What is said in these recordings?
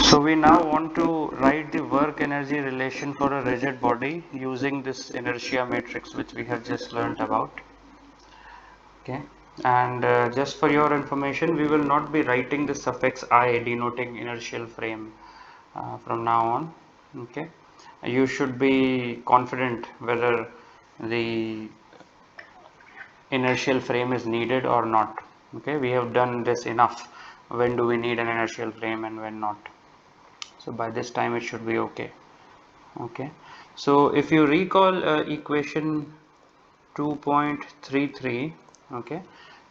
So we now want to write the work energy relation for a rigid body using this inertia matrix which we have just learnt about. Okay, and just for your information, we will not be writing the suffix I denoting inertial frame from now on. Okay, you should be confident whether the inertial frame is needed or not. Okay, we have done this enough. When do we need an inertial frame and when not? So by this time it should be okay. Okay, so if you recall equation 2.33, okay,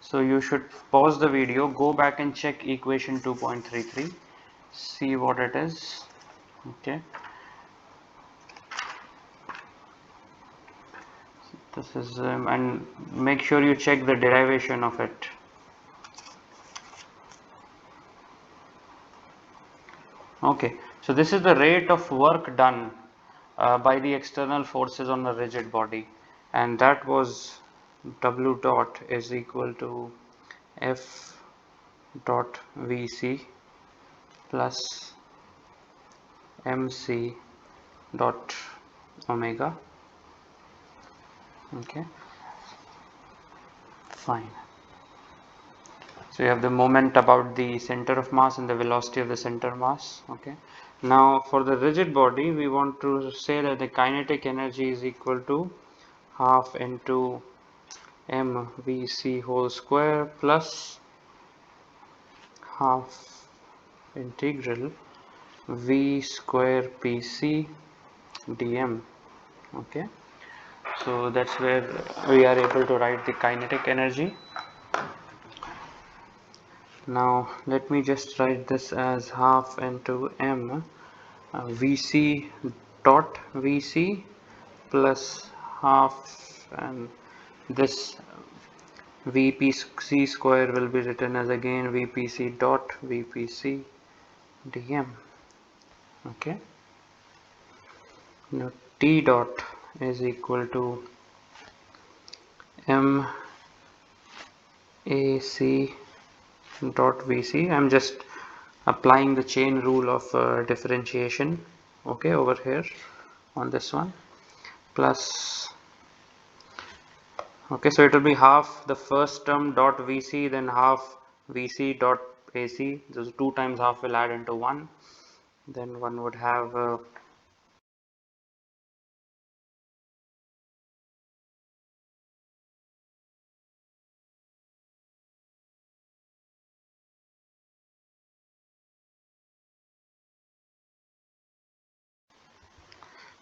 so you should pause the video, go back and check equation 2.33, see what it is. Okay, this is and make sure you check the derivation of it. Okay, so this is the rate of work done by the external forces on a rigid body, and that was W dot is equal to F dot Vc plus mc dot omega. Okay, fine. So you have the moment about the center of mass and the velocity of the center mass. Okay, now for the rigid body we want to say that the kinetic energy is equal to half into mvc whole square plus half integral v square pc dm. Okay, so that's where we are able to write the kinetic energy. Now let me just write this as half into m vc dot vc plus half, and this vpc square will be written as again vpc dot vpc dm. Okay, now t dot is equal to m ac dot vc. I'm just applying the chain rule of differentiation, okay, over here on this one, plus, okay, so it will be half the first term dot vc, then half vc dot ac. Those 2 times half will add into 1, then one would have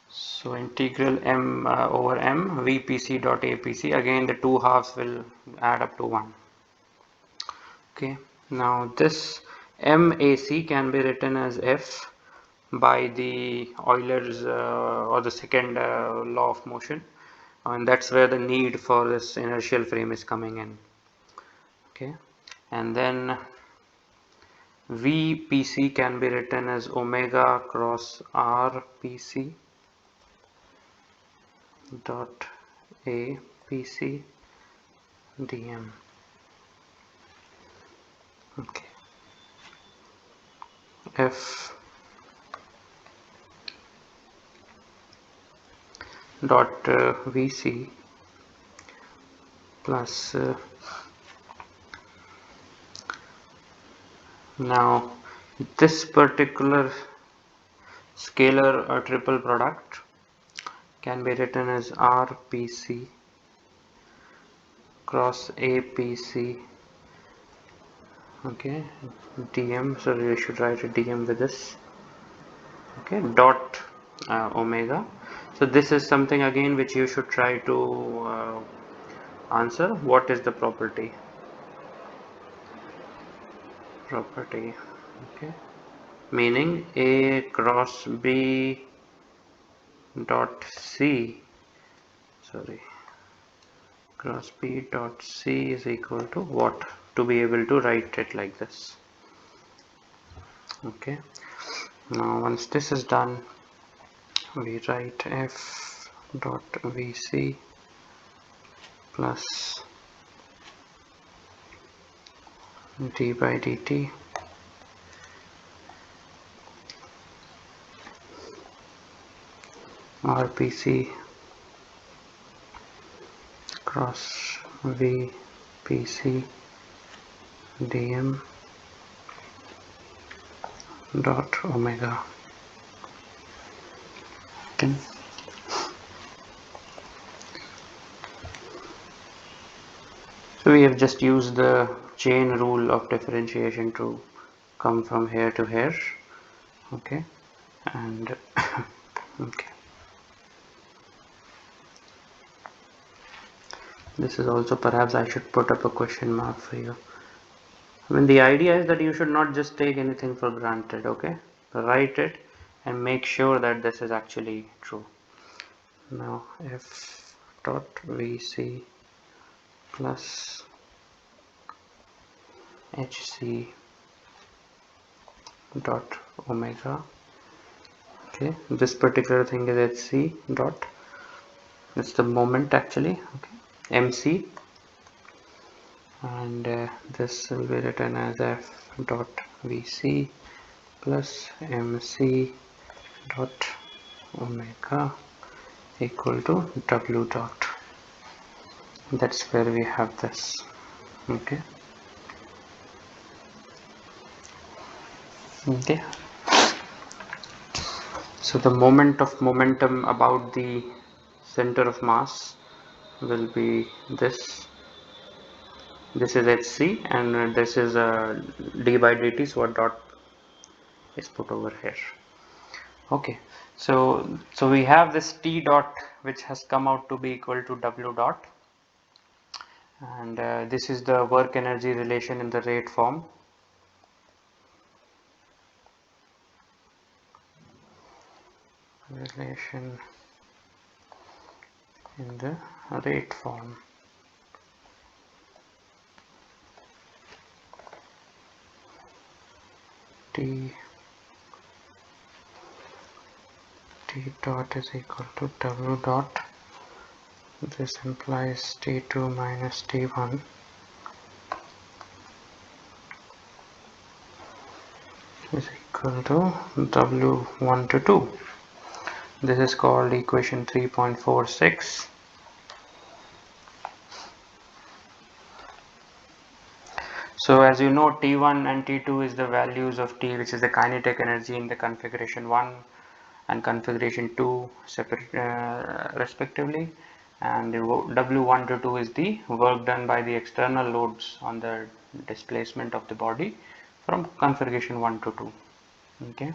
so integral m over m vpc dot apc, again the 2 halves will add up to 1. Okay, now this mac can be written as f by the Euler's or the second law of motion, and that's where the need for this inertial frame is coming in. Okay, and then vpc can be written as omega cross rpc dot apc dm. Okay, f dot vc plus now this particular scalar triple product can be written as rpc cross apc, okay, dm, so we should write a dm with this, okay, dot omega. So this is something again which you should try to answer. What is the property? Okay, meaning a cross b dot c, sorry, cross b dot c is equal to what, to be able to write it like this. Okay, now once this is done, we write f dot vc plus d by dt RPC cross VPC dm dot omega. Okay. So we have just used the chain rule of differentiation to come from here to here. Okay, and okay, this is also, perhaps I should put up a question mark for you. I mean, the idea is that you should not just take anything for granted. Okay, write it and make sure that this is actually true. Now f dot vc plus hc dot omega. Okay, this particular thing is hc dot, it's the moment actually. Okay, mc, and this will be written as f dot vc plus mc dot omega equal to w dot. That's where we have this. Okay. Okay. So the moment of momentum about the center of mass will be this. This is hc, and this is d by dt, so a dot is put over here. Okay, so we have this t dot which has come out to be equal to w dot, and this is the work energy relation in the rate form. Relation in the rate form. T dot is equal to w dot. This implies T2 minus T1 is equal to W1 to 2. This is called equation 3.46. So as you know, T1 and T2 is the values of T, which is the kinetic energy in the configuration 1 and configuration 2 separate respectively, and W1 to 2 is the work done by the external loads on the displacement of the body from configuration 1 to 2. Okay,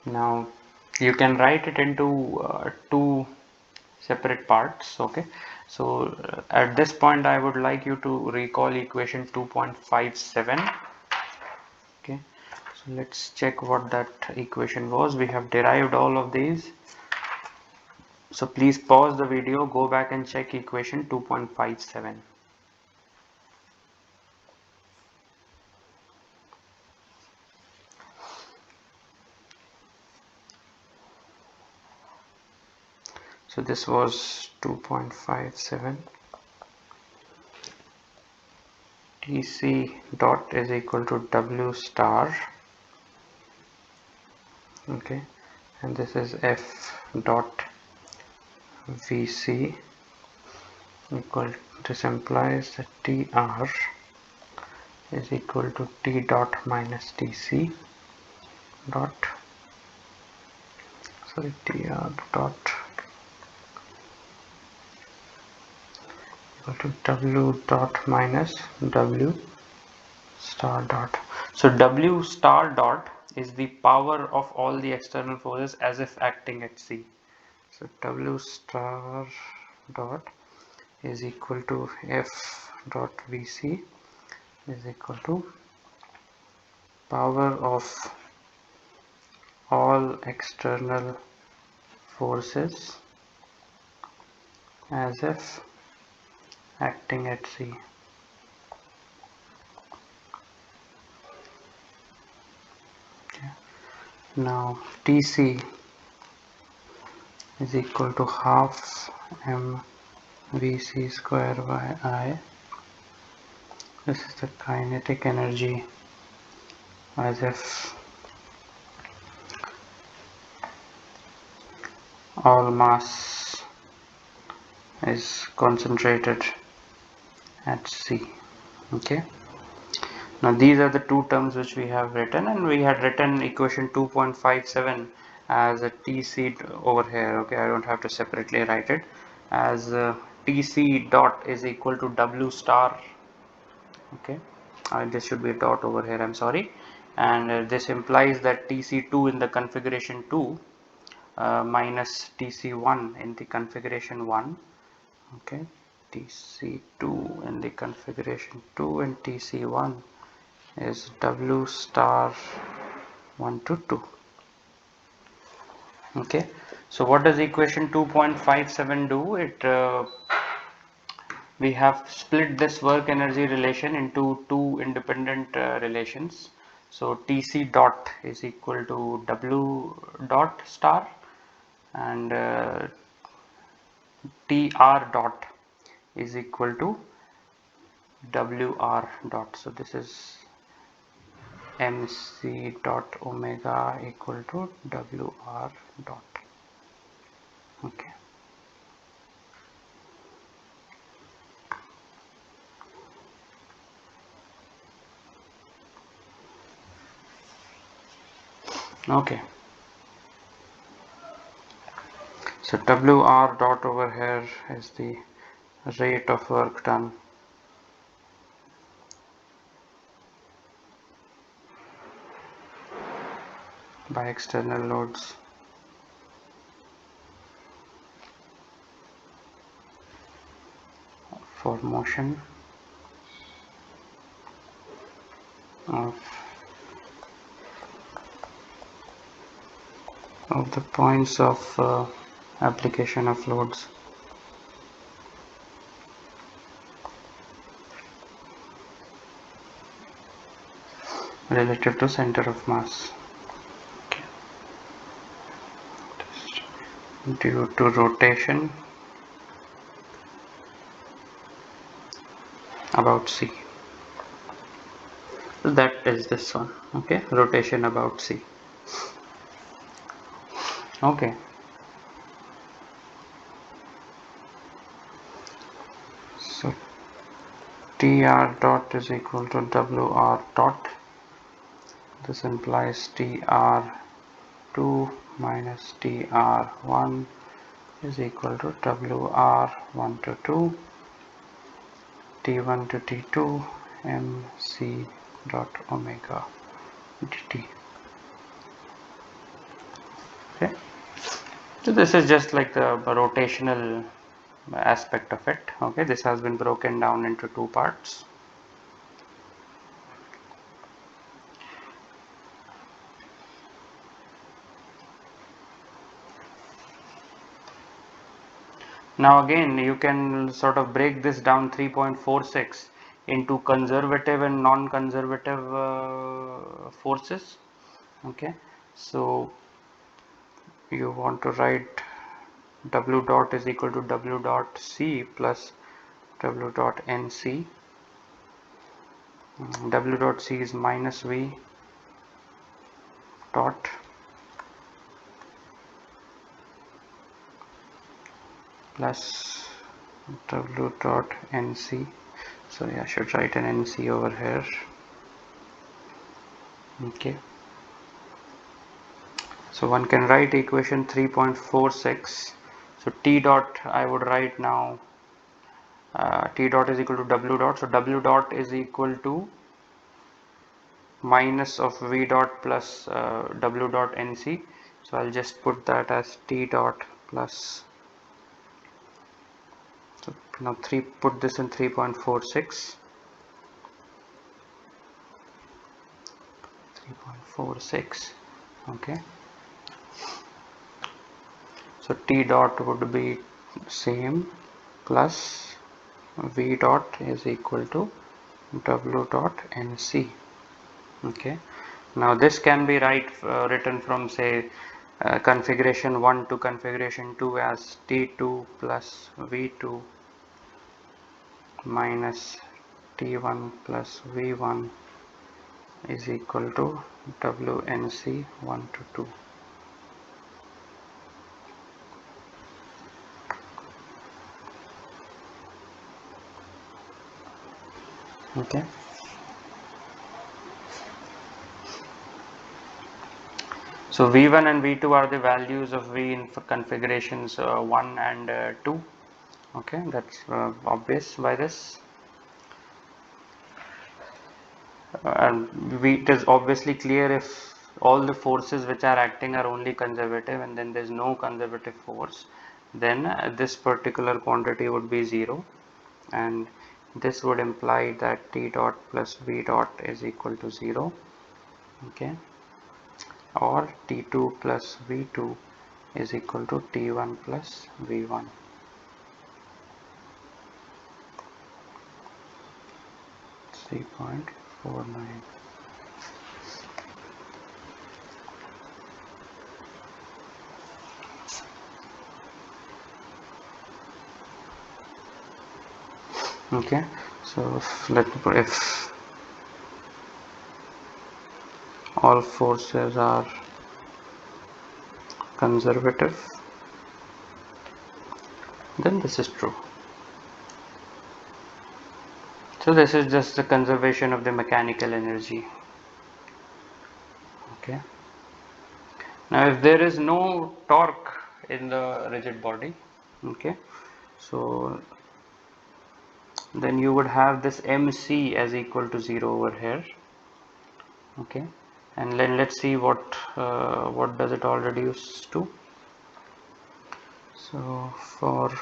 now you can write it into two separate parts. Okay, so at this point I would like you to recall equation 2.57. okay, so let's check what that equation was. We have derived all of these, so please pause the video, go back and check equation 2.57. So this was 2.57. Tc dot is equal to W star. Okay, and this is F dot Vc equal, this implies that Tr is equal to T dot minus Tc dot, sorry, Tr dot equal to W dot minus W star dot. So W star dot is the power of all the external forces as if acting at C. So W star dot is equal to F dot Vc is equal to power of all external forces as if acting at C. Okay. Now Tc is equal to half mvc square by I. This is the kinetic energy as if all mass is concentrated at C. Okay. Now these are the two terms which we have written, and we had written equation 2.57 as a Tc over here. Okay, I don't have to separately write it as Tc dot is equal to W star. Okay, this should be a dot over here, I'm sorry, and this implies that Tc2 in the configuration 2 minus Tc1 in the configuration 1. Okay, Tc2 in the configuration 2 and Tc1 is W star 1 to 2. Okay, so what does equation 2.57 do? We have split this work energy relation into two independent relations. So Tc dot is equal to W dot star, and Tr dot is equal to Wr dot. So this is mc dot omega equal to Wr dot. Okay. Okay. So Wr dot over here is the rate of work done by external loads for motion of the points of application of loads relative to center of mass. Okay. Due to rotation about C. So that is this one. Okay, rotation about C. Okay. So Tr dot is equal to Wr dot. This implies Tr2 minus Tr1 is equal to Wr1 to 2 T1 to T2 mc dot omega dt. Okay, so this is just like the rotational aspect of it. Okay, this has been broken down into two parts. Now again, you can sort of break this down 3.46 into conservative and non-conservative forces. Okay, so you want to write W dot is equal to W dot C plus W dot NC. W dot C is minus V dot plus W dot NC. So yeah, I should write an NC over here. Okay, so one can write equation 3.46. so T dot, I would write now T dot is equal to W dot, so W dot is equal to minus of V dot plus W dot NC. So I'll just put that as T dot plus, so now put this in 3.46. 3.46. Okay, so T dot would be same plus V dot is equal to W dot NC. Okay, now this can be written from, say, configuration 1 to configuration 2 as T2 plus V2 minus T1 plus V1 is equal to WNC 1 to 2. Okay. So V1 and V2 are the values of V in configurations 1 and 2. Okay, that's obvious by this. And it is obviously clear if all the forces which are acting are only conservative and then there is no conservative force, then this particular quantity would be 0, and this would imply that T dot plus V dot is equal to 0. Okay, or T2 plus V2 is equal to T1 plus V1. .49. Okay, so if all forces are conservative, then this is true. So this is just the conservation of the mechanical energy. Okay. Now if there is no torque in the rigid body, okay, so then you would have this mc as equal to 0 over here. Okay, and then let's see what does it all reduce to. So for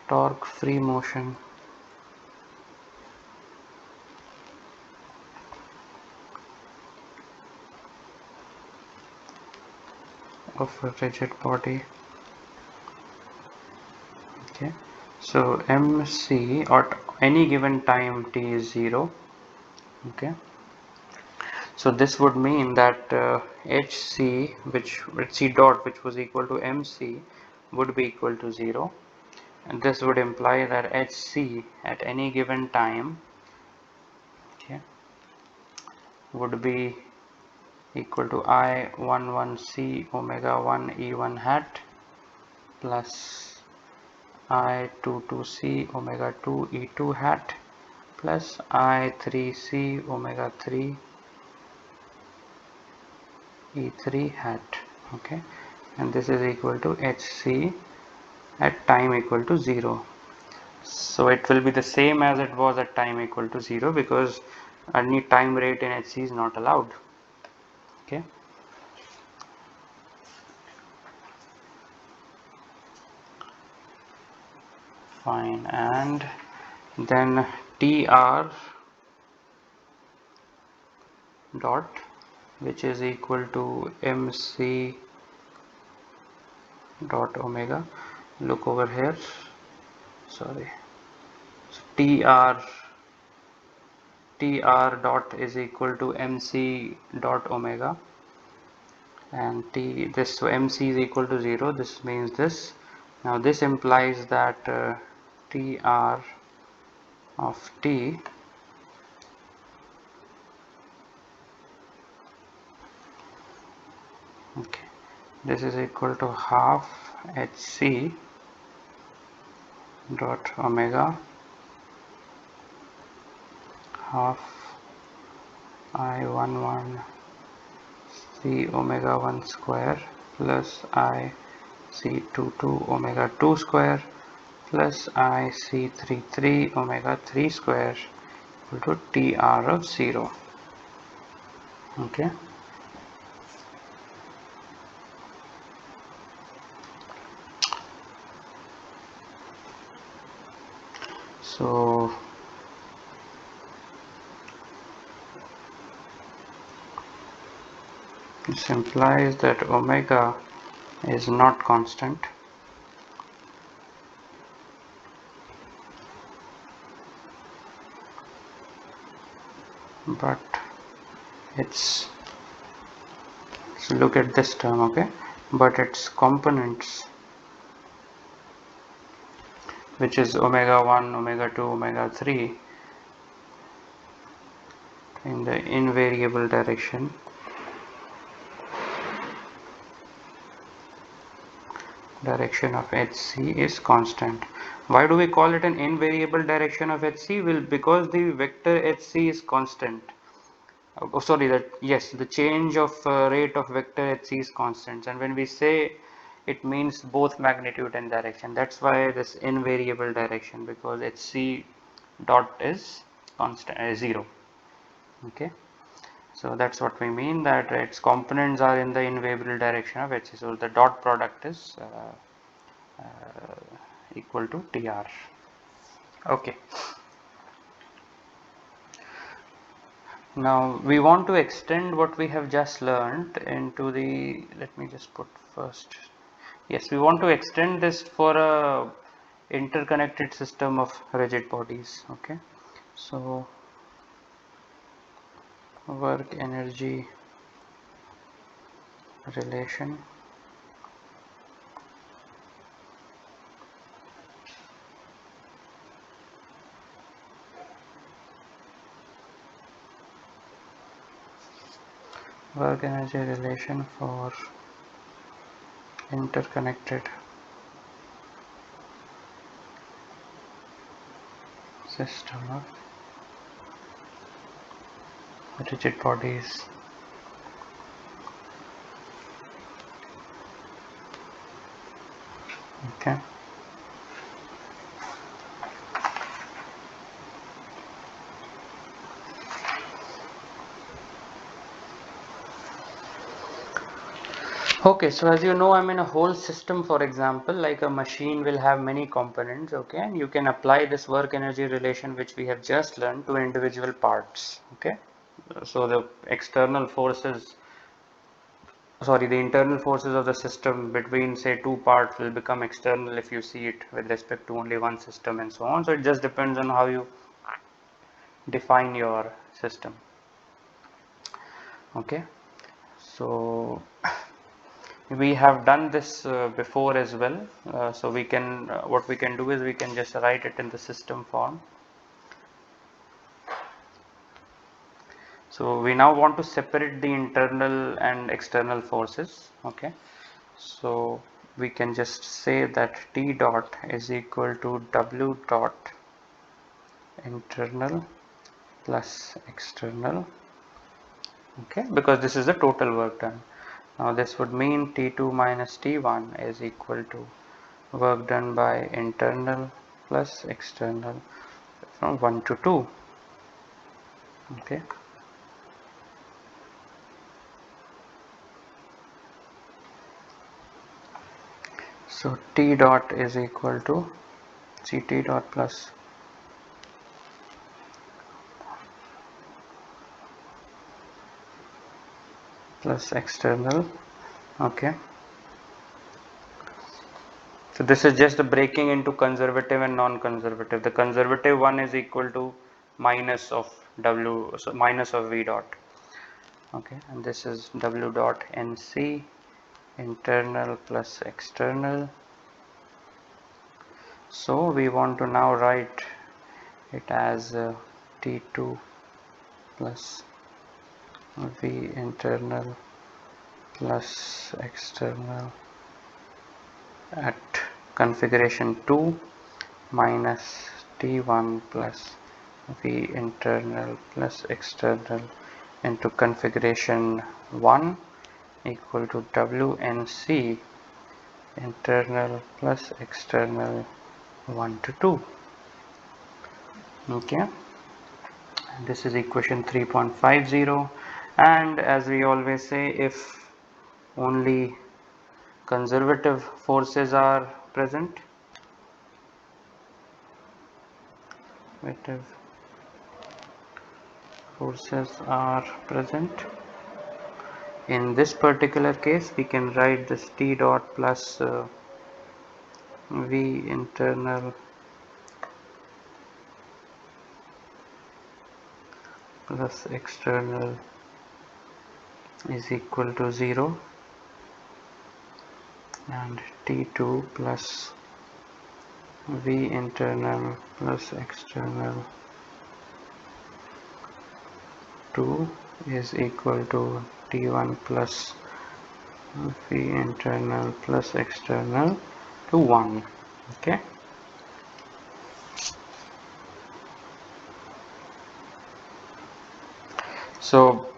torque free motion, of a rigid body, okay, so mc at any given time t is 0. Okay, so this would mean that hc, which hc dot, which was equal to mc, would be equal to 0, and this would imply that hc at any given time, okay, would be equal to I11c omega 1 E1 hat plus I22c omega 2 E2 hat plus I3c omega 3 E3 hat. Okay, and this is equal to hc at time equal to 0. So it will be the same as it was at time equal to 0, because any time rate in hc is not allowed. Okay, fine. And then tr dot, which is equal to mc dot omega, look over here, sorry, so tr dot is equal to mc dot omega, and this, so mc is equal to 0, this means this. Now this implies that tr of t okay, this is equal to half hc dot omega half I11 c omega 1 square plus I c22 omega 2 square plus I c33 omega 3 square equal to tr of 0. Okay, so this implies that omega is not constant, but it's, so look at this term, okay, but its components, which is omega 1 omega 2 omega 3 in the invariable direction, direction of HC is constant. Why do we call it an invariable direction of HC? Well, because the vector HC is constant. Oh, sorry, that yes, the change of rate of vector HC is constant, and when we say it means both magnitude and direction. That's why this invariable direction, because HC dot is constant, 0. Okay, so that's what we mean, that its components are in the invariable direction of HC. So the dot product is equal to TR. Okay. Now we want to extend what we have just learned into the, let me just put first, yes, we want to extend this for a interconnected system of rigid bodies. Okay, so work energy relation for interconnected system of rigid bodies. Okay. Okay, so as you know, I'm in a whole system. For example, like a machine will have many components, okay, and you can apply this work energy relation which we have just learned to individual parts. Okay, so the external forces, sorry, the internal forces of the system between say two parts will become external if you see it with respect to only one system, and so on. So it just depends on how you define your system. Okay, so we have done this before as well, so we can what we can do is we can just write it in the system form. So we now want to separate the internal and external forces. Okay, so we can just say that T dot is equal to W dot internal plus external. Okay, because this is the total work done. Now this would mean T2 minus T1 is equal to work done by internal plus external from 1 to 2. Okay, so T dot is equal to CT dot plus external. Okay, so this is just the breaking into conservative and non-conservative. The conservative one is equal to minus of W, so minus of V dot. Okay, and this is W dot NC internal plus external. So we want to now write it as T2 plus V internal plus external at configuration 2 minus T1 plus V internal plus external into configuration 1 equal to WNC internal plus external 1 to 2. Okay, this is equation 3.50, and as we always say, if only conservative forces are present, in this particular case we can write this T dot plus V internal plus external is equal to 0, and T2 plus V internal plus external 2 is equal to T1 plus V internal plus external to 1. Okay. So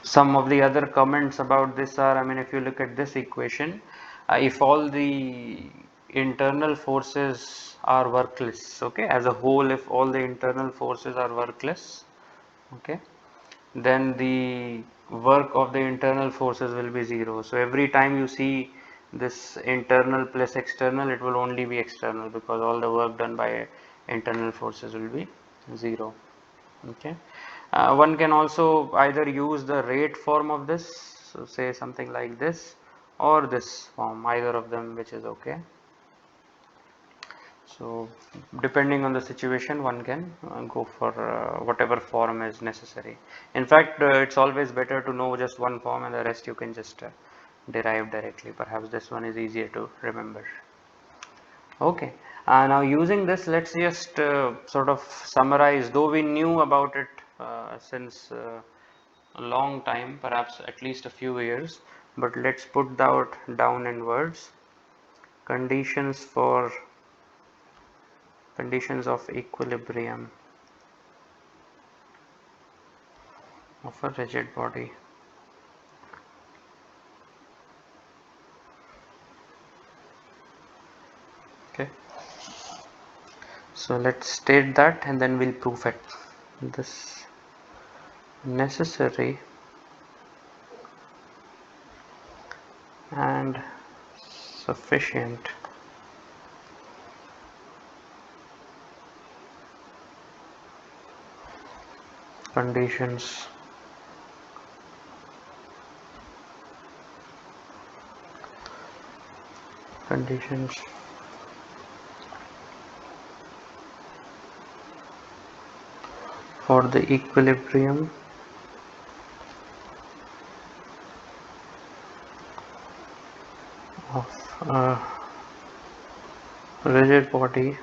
some of the other comments about this are, I mean, if you look at this equation, if all the internal forces are workless, okay, as a whole, if all the internal forces are workless, okay, then the work of the internal forces will be 0. So every time you see this internal plus external, it will only be external, because all the work done by internal forces will be 0. Okay. One can also either use the rate form of this, so say something like this, or this form, either of them, which is okay. So depending on the situation, one can go for whatever form is necessary. In fact, it's always better to know just one form, and the rest you can just derive directly. Perhaps this one is easier to remember. Okay, now using this, let's just sort of summarize, though we knew about it since a long time, perhaps at least a few years, but let's put that down in words. Conditions of equilibrium of a rigid body. Okay, so let's state that and then we'll prove it. This necessary and sufficient conditions for the equilibrium of a rigid body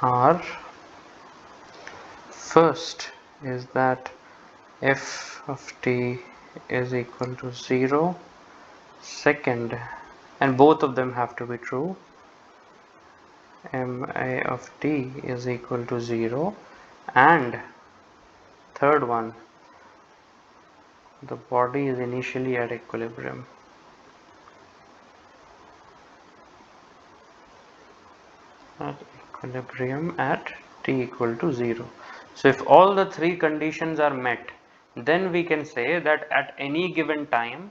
are: first is that f of t is equal to 0. Second, and both of them have to be true, ma of t is equal to 0, and third one, the body is initially at equilibrium. At t equal to 0. So if all the three conditions are met, then we can say that at any given time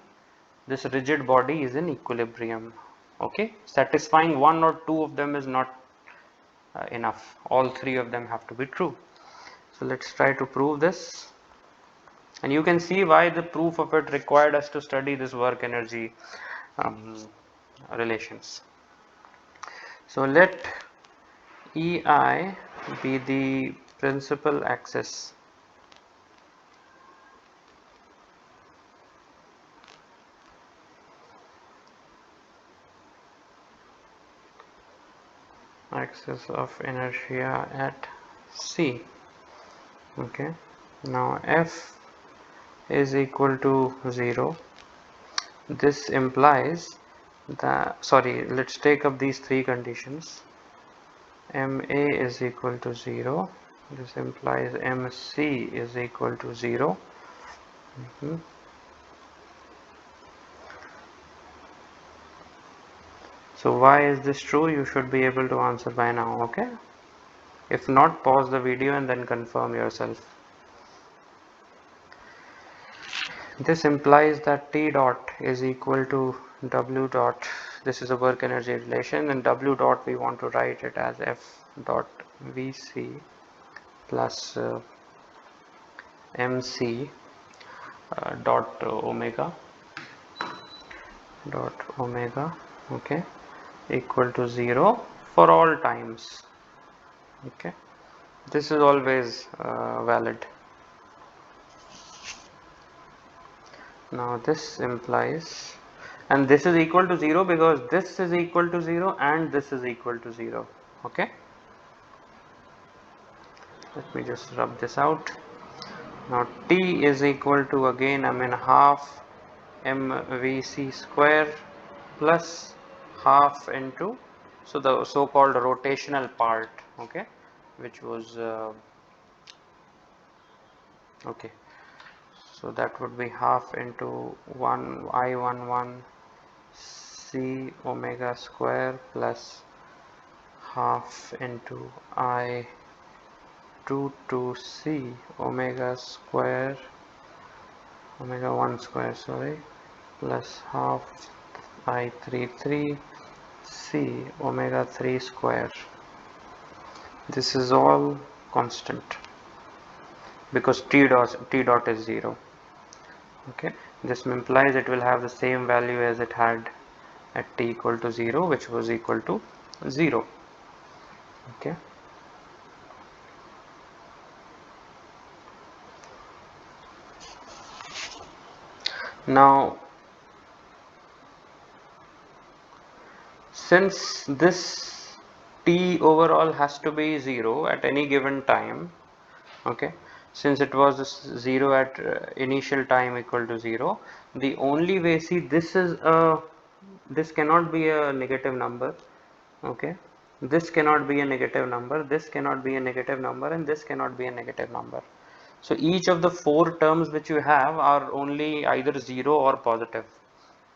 this rigid body is in equilibrium. Okay, satisfying one or two of them is not enough. All three of them have to be true. So let's try to prove this, and you can see why the proof of it required us to study this work energy relations. So let EI be the principal axis of inertia at C. Okay, now F is equal to 0. This implies that, sorry, let's take up these three conditions. MA is equal to 0. This implies MC is equal to 0. So why is this true? You should be able to answer by now. Okay, if not, pause the video and then confirm yourself. This implies that T dot is equal to W dot. This is a work energy relation, and W dot we want to write it as F dot VC plus MC dot omega, okay, equal to 0 for all times. Okay, this is always valid. Now this implies, and this is equal to 0 because this is equal to 0 and this is equal to 0. Okay, let me just rub this out. Now T is equal to, again, I mean, half mvc square plus half into, so the so-called rotational part, okay, which was okay, so that would be half into 1 I11 c omega square plus half into I22c omega square, omega 1 square, sorry, plus half I33 c omega 3 square. This is all constant because t dot is 0. Okay, this implies it will have the same value as it had at t equal to 0, which was equal to 0. Okay, now since this t overall has to be 0 at any given time, okay, since it was 0 at initial time equal to 0, the only way, see, this cannot be a negative number, okay, this cannot be a negative number, this cannot be a negative number, and this cannot be a negative number. So each of the 4 terms which you have are only either 0 or positive.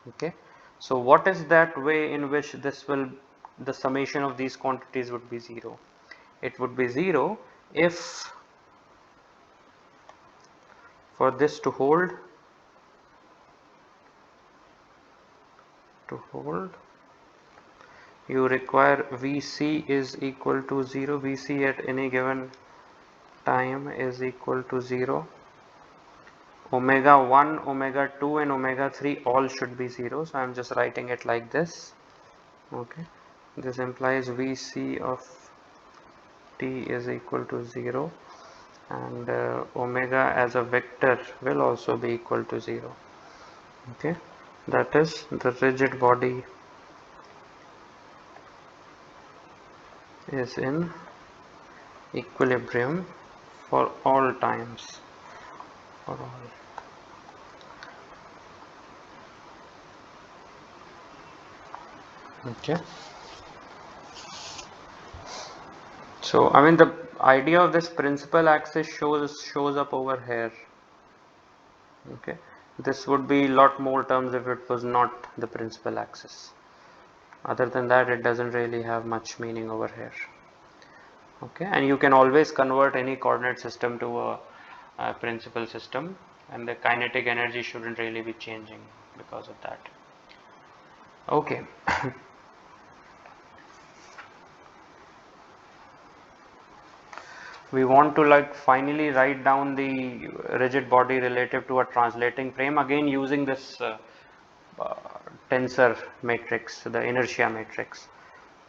Okay, so what is that way in which the summation of these quantities would be 0? It would be 0 if, for this to hold, you require Vc is equal to 0, Vc at any given time is equal to 0, omega 1, omega 2 and omega 3 all should be 0, so I am just writing it like this. Okay, this implies Vc of t is equal to 0, and omega as a vector will also be equal to 0. Okay, that is, the rigid body is in equilibrium for all times, for all. Okay, so I mean the idea of this principal axis shows up over here. Okay, this would be a lot more terms if it was not the principal axis. Other than that, it doesn't really have much meaning over here. Okay, and you can always convert any coordinate system to a principal system, and the kinetic energy shouldn't really be changing because of that. Okay. We want to finally write down the rigid body relative to a translating frame, again using this tensor matrix, the inertia matrix.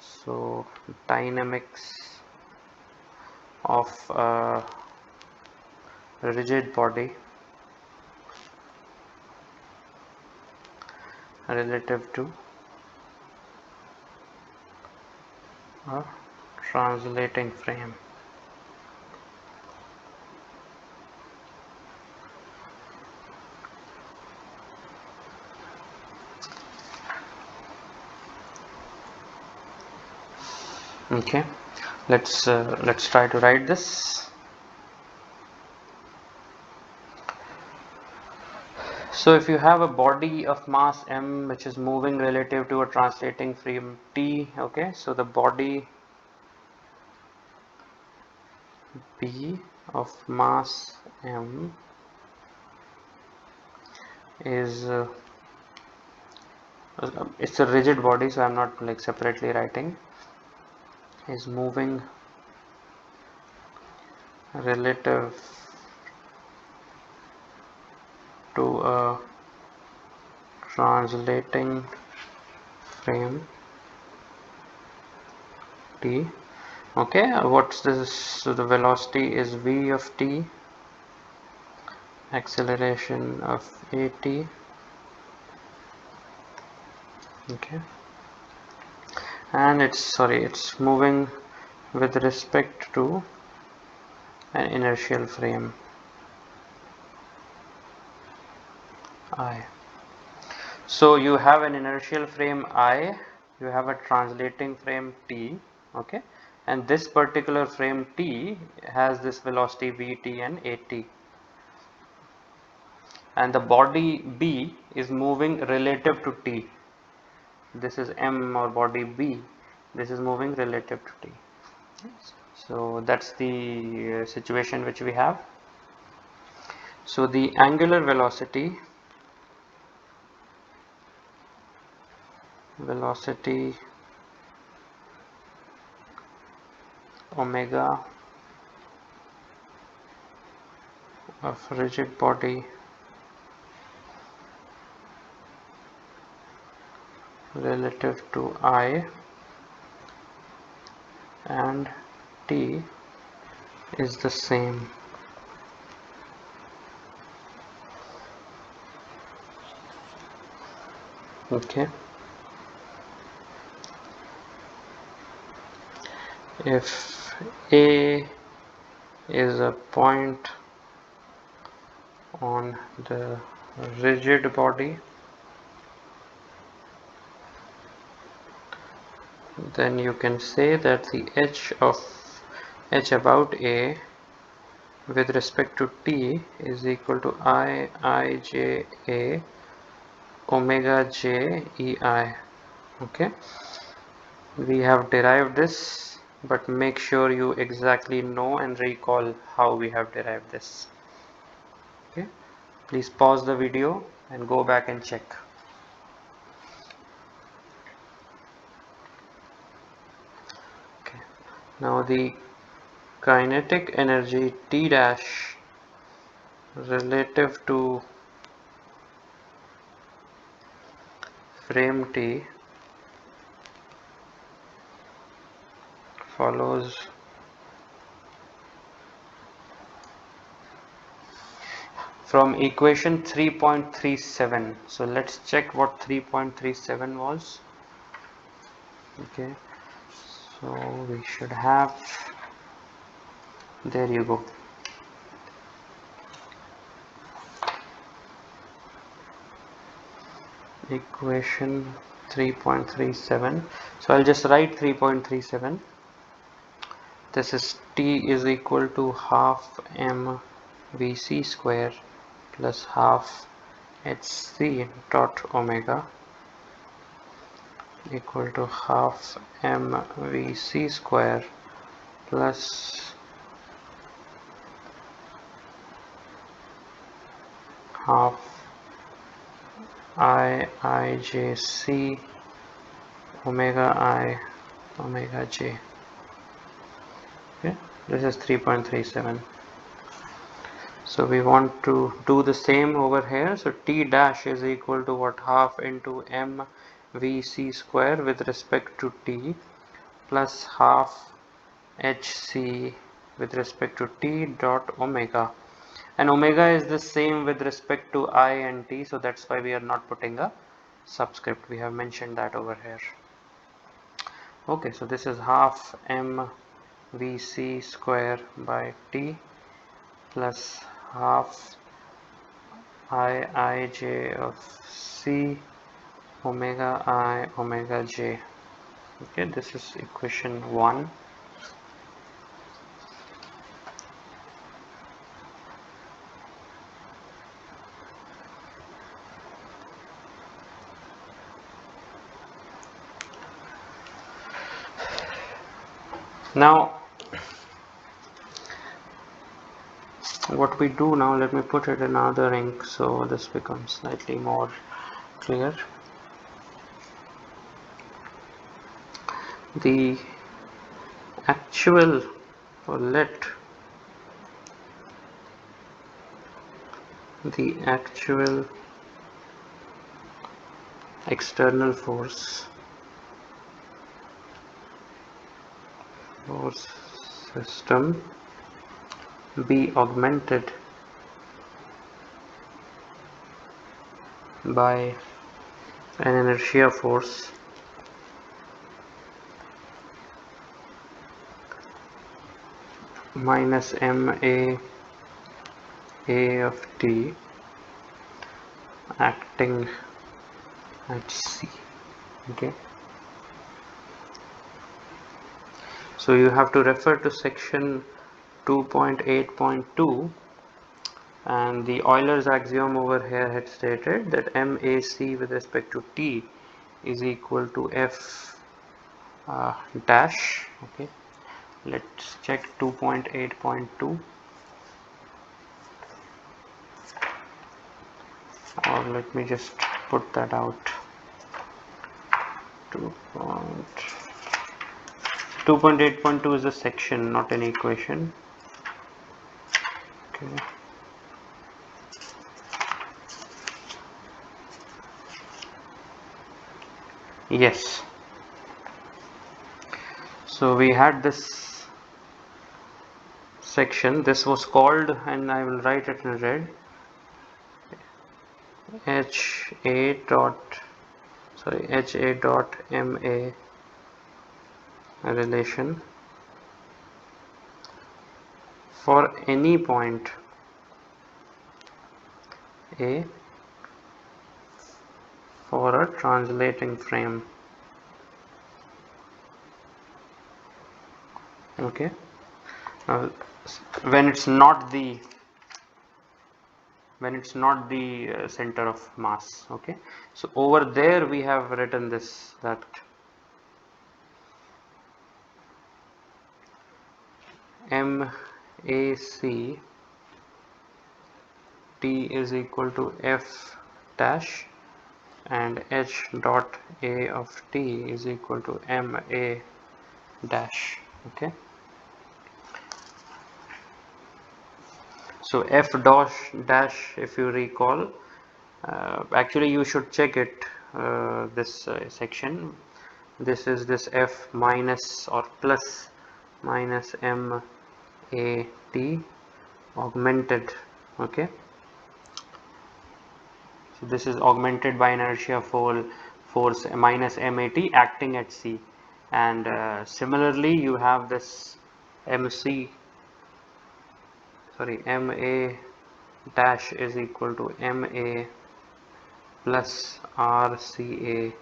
So dynamics of rigid body relative to a translating frame. Okay, let's try to write this. So if you have a body of mass m which is moving relative to a translating frame t, okay, so the body b of mass m is it's a rigid body, so I'm not separately writing, is moving relative to a translating frame t. Okay, what's this? So the velocity is v of t, acceleration of at. Okay, and it's moving with respect to an inertial frame I. So you have an inertial frame I, you have a translating frame T, okay, and this particular frame T has this velocity Vt and At, and the body B is moving relative to T. This is M, or body B. This is moving relative to T. So that's the situation which we have. So the angular velocity omega of rigid body relative to I and T is the same. Okay, if A is a point on the rigid body, then you can say that the h about A with respect to T is equal to Ij A omega j Ei. Okay, we have derived this, but make sure you exactly know and recall how we have derived this. Okay, please pause the video and go back and check. Okay, now the kinetic energy T dash relative to frame T follows from equation 3.37. so let's check what 3.37 was. Okay, so we should have, there you go, equation 3.37. so I'll just write 3.37. this is T is equal to half m Vc square plus half hc dot omega equal to half m Vc square plus half Ijc omega I omega j. Okay, this is 3.37. so we want to do the same over here. So T dash is equal to what, half into m Vc square with respect to T plus half hc with respect to T dot omega, and omega is the same with respect to I and T, so that's why we are not putting a subscript. We have mentioned that over here. Okay, so this is half m Vc square by T plus half Iij of C omega I omega j. Okay, this is equation 1. Now what we do now, let me put it in other ink so this becomes slightly more clear. The actual, or let the actual external force system be augmented by an inertia force minus ma a of t acting at C. Okay, so you have to refer to section 2.8.2, and the Euler's axiom over here had stated that MAC with respect to T is equal to F dash. Okay, let's check 2.8.2, or let me just put that out. 2.8.2 is a section, not an equation. Okay. Yes. So we had this section. This was called, and I will write it in red, HA dot MA relation for any point A for a translating frame. Okay, now when it's not the center of mass. Okay, so over there we have written this, that MAC T is equal to F dash and H dot A of T is equal to MA dash. Okay, so F dash, if you recall, actually you should check it, this section. This is this F minus or plus minus M A T augmented. Okay, so this is augmented by inertia force minus MAT acting at C, and similarly you have this MA dash is equal to MA plus RCA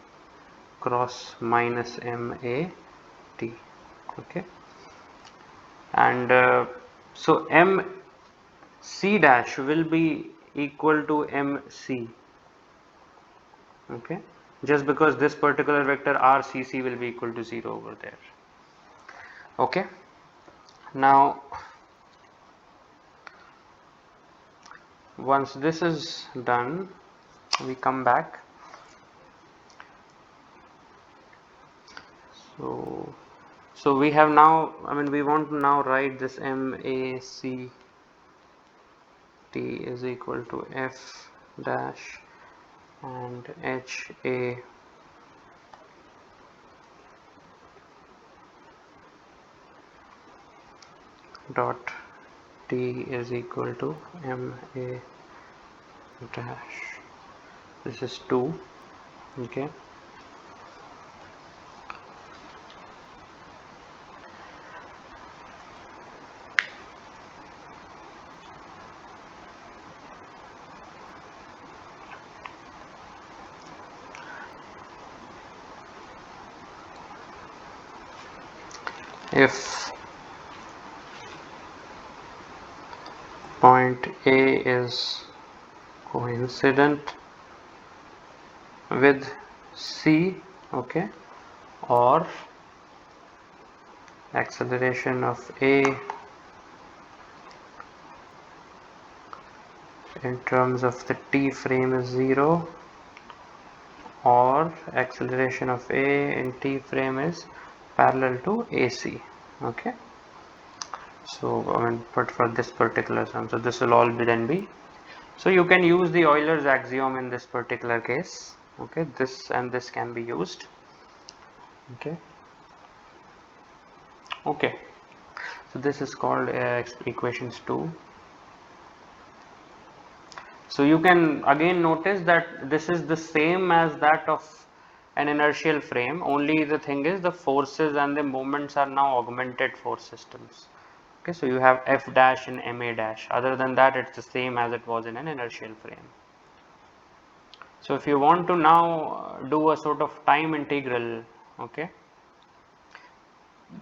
cross minus MAT. Okay, and so MC dash will be equal to MC. Okay, just because this particular vector RCC will be equal to 0 over there. Okay, now once this is done, we come back. So we have now, we want to now write this MAC T is equal to F dash and HA dot T is equal to MA dash. This is 2. Okay, if point A is coincident with C, okay, or acceleration of A in terms of the T frame is 0, or acceleration of A in T frame is parallel to AC. Okay, so but for this particular sum, so this will all be so you can use the Euler's axiom in this particular case. Okay, this and this can be used. Okay, so this is called equations 2. So you can again notice that this is the same as that of an inertial frame, only the thing is the forces and the moments are now augmented force systems. Okay, so you have F dash and MA dash. Other than that, it's the same as it was in an inertial frame. So if you want to now do a sort of time integral, okay,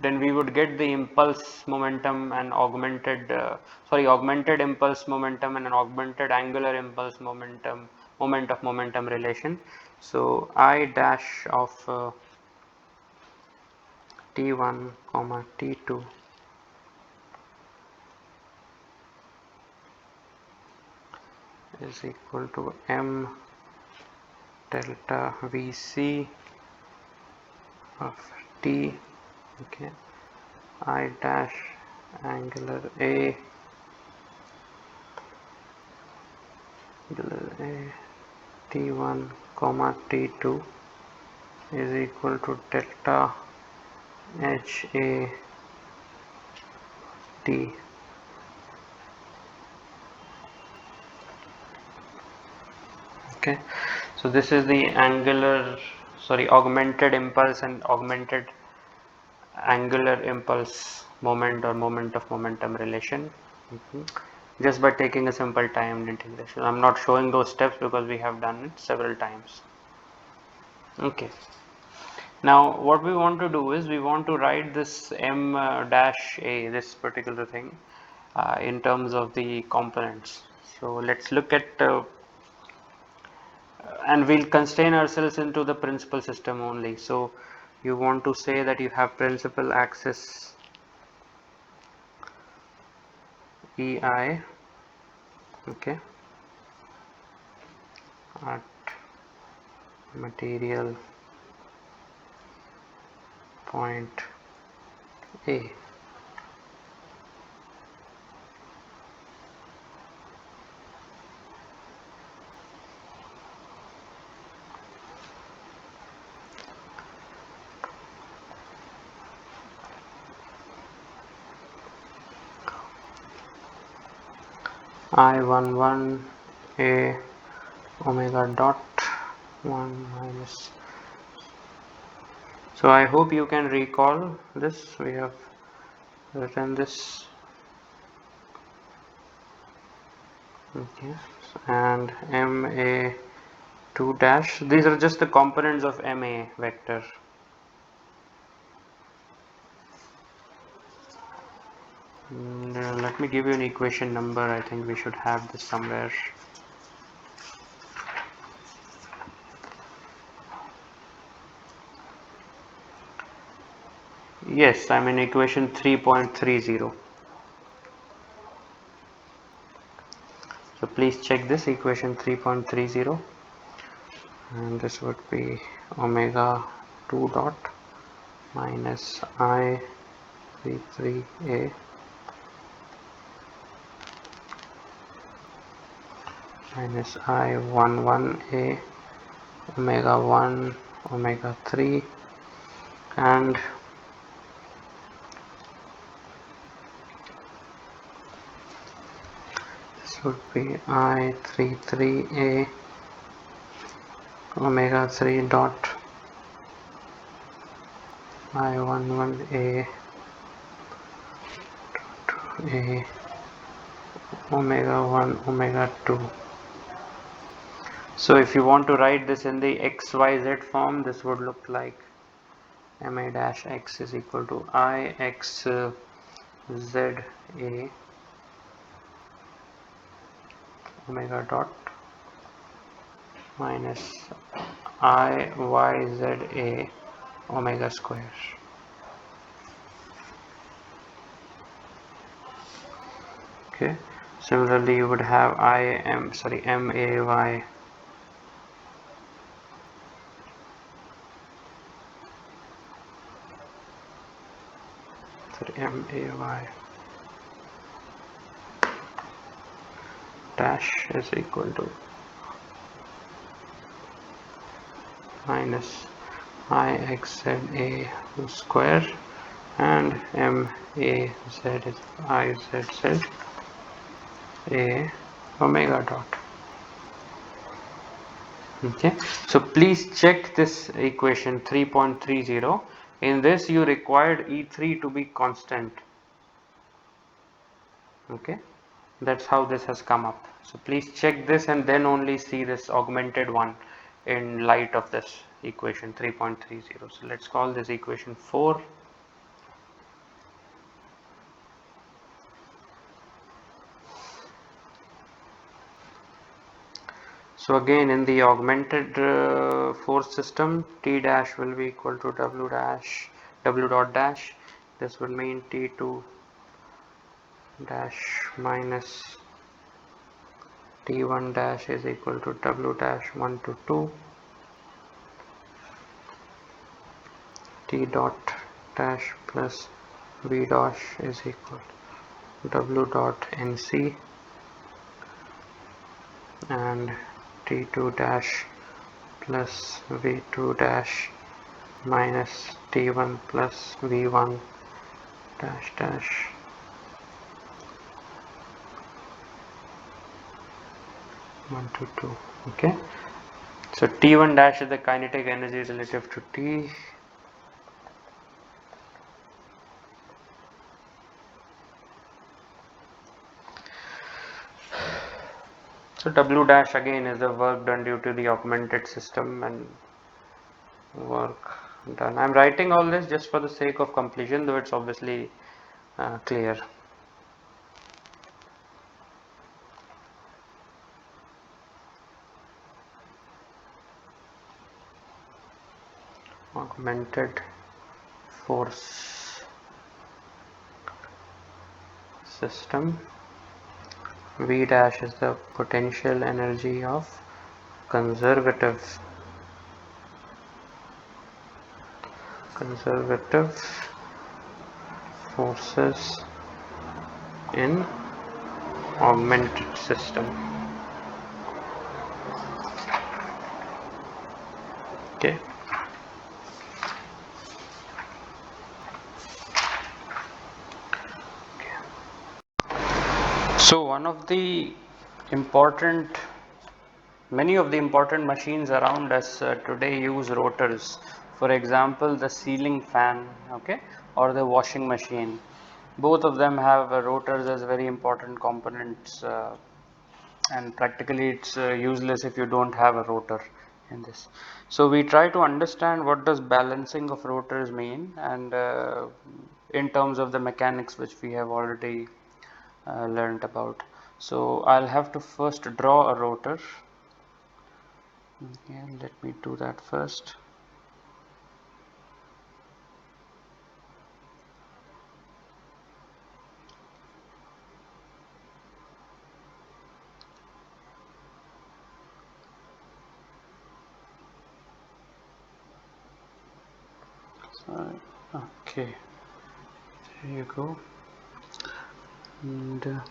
then we would get the impulse momentum and augmented impulse momentum and an augmented angular impulse momentum, moment of momentum relation. So I dash of t1 comma t2 is equal to m delta vc of t, okay, I dash angular a t1 comma t2 is equal to delta h a t. Okay, so this is the augmented impulse and augmented angular impulse moment or moment of momentum relation, just by taking a simple timed integration. I'm not showing those steps because we have done it several times. Okay, now what we want to do is we want to write this m dash a, this particular thing, in terms of the components. So let's look at and we'll constrain ourselves into the principal system only. So you want to say that you have principal axis EI, okay, at material point A. I11 A omega dot 1 minus. So I hope you can recall this. We have written this, okay, and MA2 dash, these are just the components of MA vector. Let me give you an equation number. I think we should have this somewhere. Yes, I'm in equation 3.30. So please check this equation 3.30, and this would be omega 2 dot minus I33A minus I11A omega 1 omega 3, and this would be I33A omega 3 dot I11A A omega 1 omega 2. So if you want to write this in the XYZ form, this would look like MA dash X is equal to IXZA omega dot minus IYZA omega square. Okay, similarly you would have MAY dash is equal to minus IXZA square, and MAZ is IZZ A omega dot. Okay, so please check this equation 3.30. In this you required E3 to be constant. Okay, That's how this has come up. So please check this and then only see this augmented one in light of this equation 3.30. So let's call this equation 4. So again, in the augmented force system, T dash will be equal to W dash, W dot dash. This would mean T2 dash minus T1 dash is equal to W dash 1 to 2. T dot dash plus V dash is equal to W dot NC, and T2 dash plus V2 dash minus T1 plus V1 dash dash one to 2. Okay, so T1 dash is the kinetic energy relative to T. So W dash again is the work done due to the augmented system and work done. I'm writing all this just for the sake of completion, though it's obviously clear. Augmented force system. V dash is the potential energy of conservative forces in augmented system. Okay. So one of the many of the important machines around us today use rotors. For example, the ceiling fan, okay, or the washing machine. Both of them have rotors as very important components, and practically it's useless if you don't have a rotor in this. So we try to understand what does balancing of rotors mean, and in terms of the mechanics which we have already learned about. So I'll have to first draw a rotor. Okay, let me do that first. So, okay, there you go. And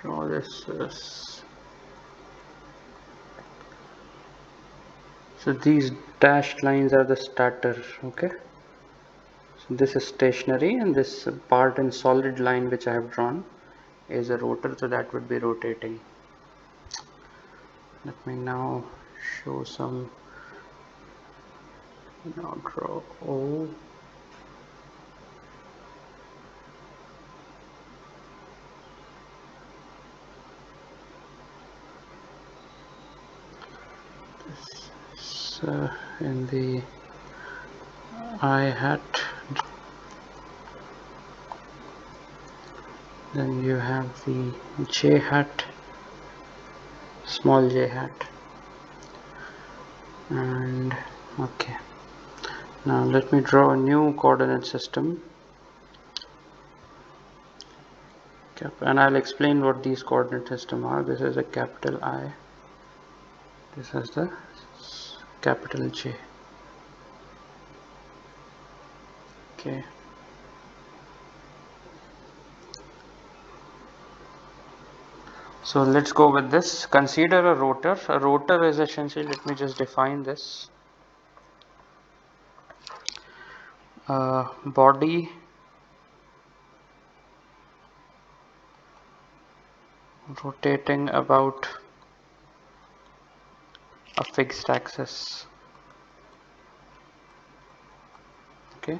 draw this. So these dashed lines are the starter. Okay, so this is stationary, and this part in solid line which I have drawn is a rotor, so that would be rotating. Let me now show some. Now draw O. In the I hat, then you have the J hat, small j hat, and okay, now let me draw a new coordinate system, and I'll explain what these coordinate system are. This is a capital I, this is the capital J. Okay, so let's go with this. Consider a rotor. A rotor is essentially, let me just define this, body rotating about a fixed axis. Okay,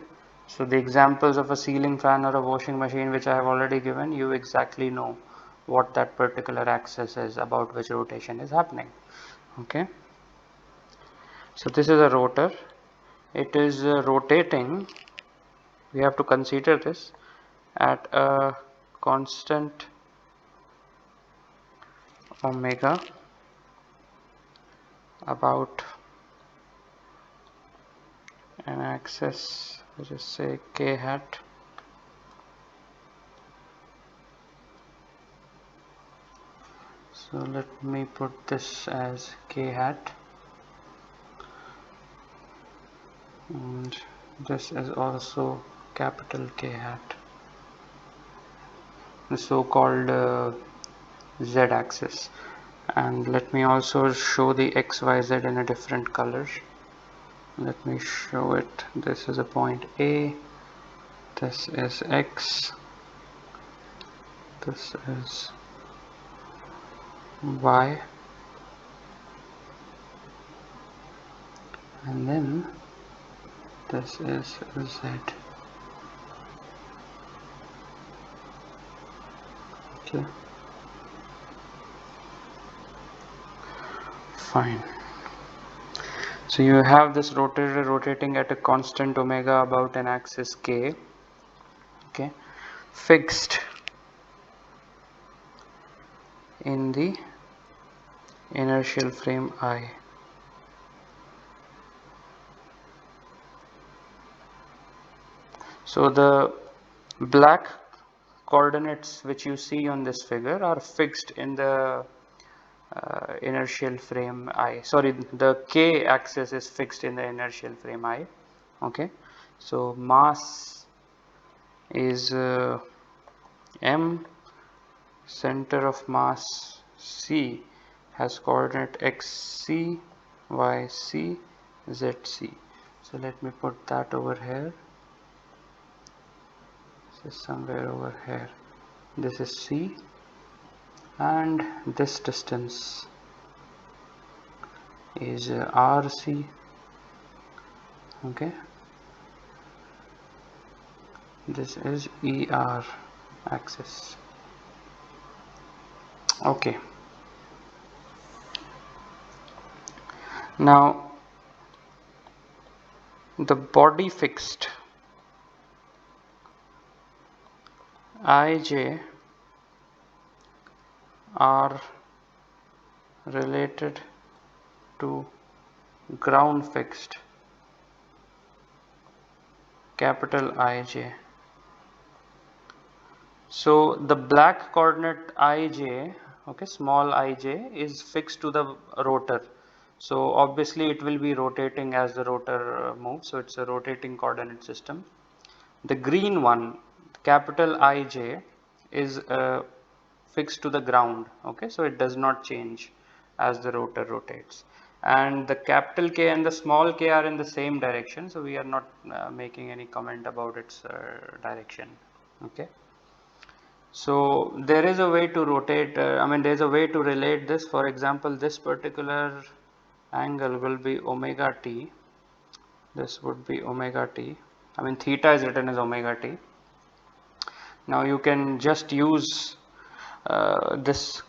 So the examples of a ceiling fan or a washing machine which I have already given, you exactly know what that particular axis is about which rotation is happening. Okay. So this is a rotor. It is rotating. We have to consider this at a constant omega about an axis, which is say k hat. So let me put this as k hat, and this is also capital K hat, the so-called z-axis. And let me also show the xyz in a different color. Let me show it. This is a point A, this is x, this is y, and then this is z. Okay, fine. So you have this rotor rotating at a constant omega about an axis k, okay, fixed in the inertial frame I. So the black coordinates which you see on this figure are fixed in the inertial frame I. Sorry, the k axis is fixed in the inertial frame I. Okay, so mass is m, center of mass c has coordinate xc, yc, zc. So let me put that over here. This is somewhere over here. This is c, and this distance is rc. Okay, this is er axis. Okay, now the body fixed ij are related to ground fixed capital Ij. So the black coordinate Ij, okay, small ij, is fixed to the rotor. So obviously it will be rotating as the rotor moves. So it's a rotating coordinate system. The green one, capital Ij, is fixed to the ground. Okay, so it does not change as the rotor rotates. And the capital K and the small k are in the same direction. So we are not making any comment about its direction. Okay. So there is a way to rotate, there is a way to relate this. For example, this particular angle will be omega t. This would be omega t. Theta is written as omega t. Now you can just use this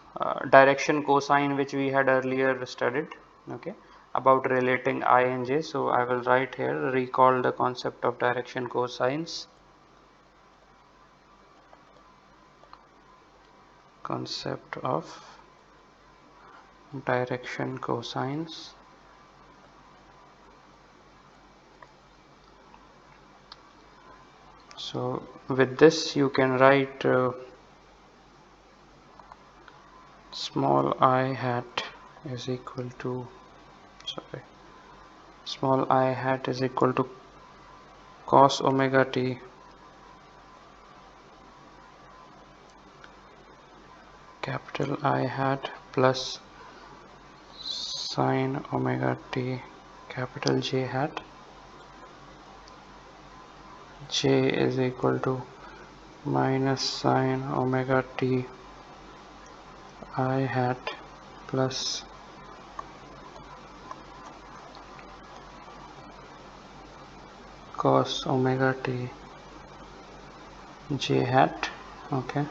direction cosine which we had earlier studied, okay, about relating I and j. So I will write here, recall the concept of direction cosines. Concept of direction cosines. So with this you can write small I hat is equal to, small I hat is equal to cos omega t capital I hat plus sine omega t capital J hat. J is equal to minus sine omega t I hat plus cos omega t j hat. Okay,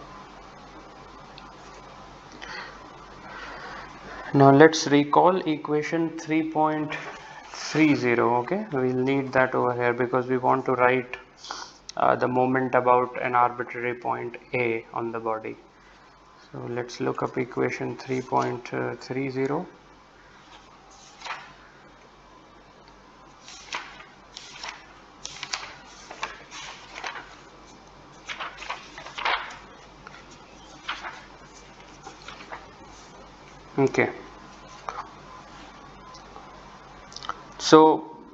now let's recall equation 3.30. Okay, we'll need that over here because we want to write the moment about an arbitrary point A on the body. So let's look up equation 3.30. Okay, so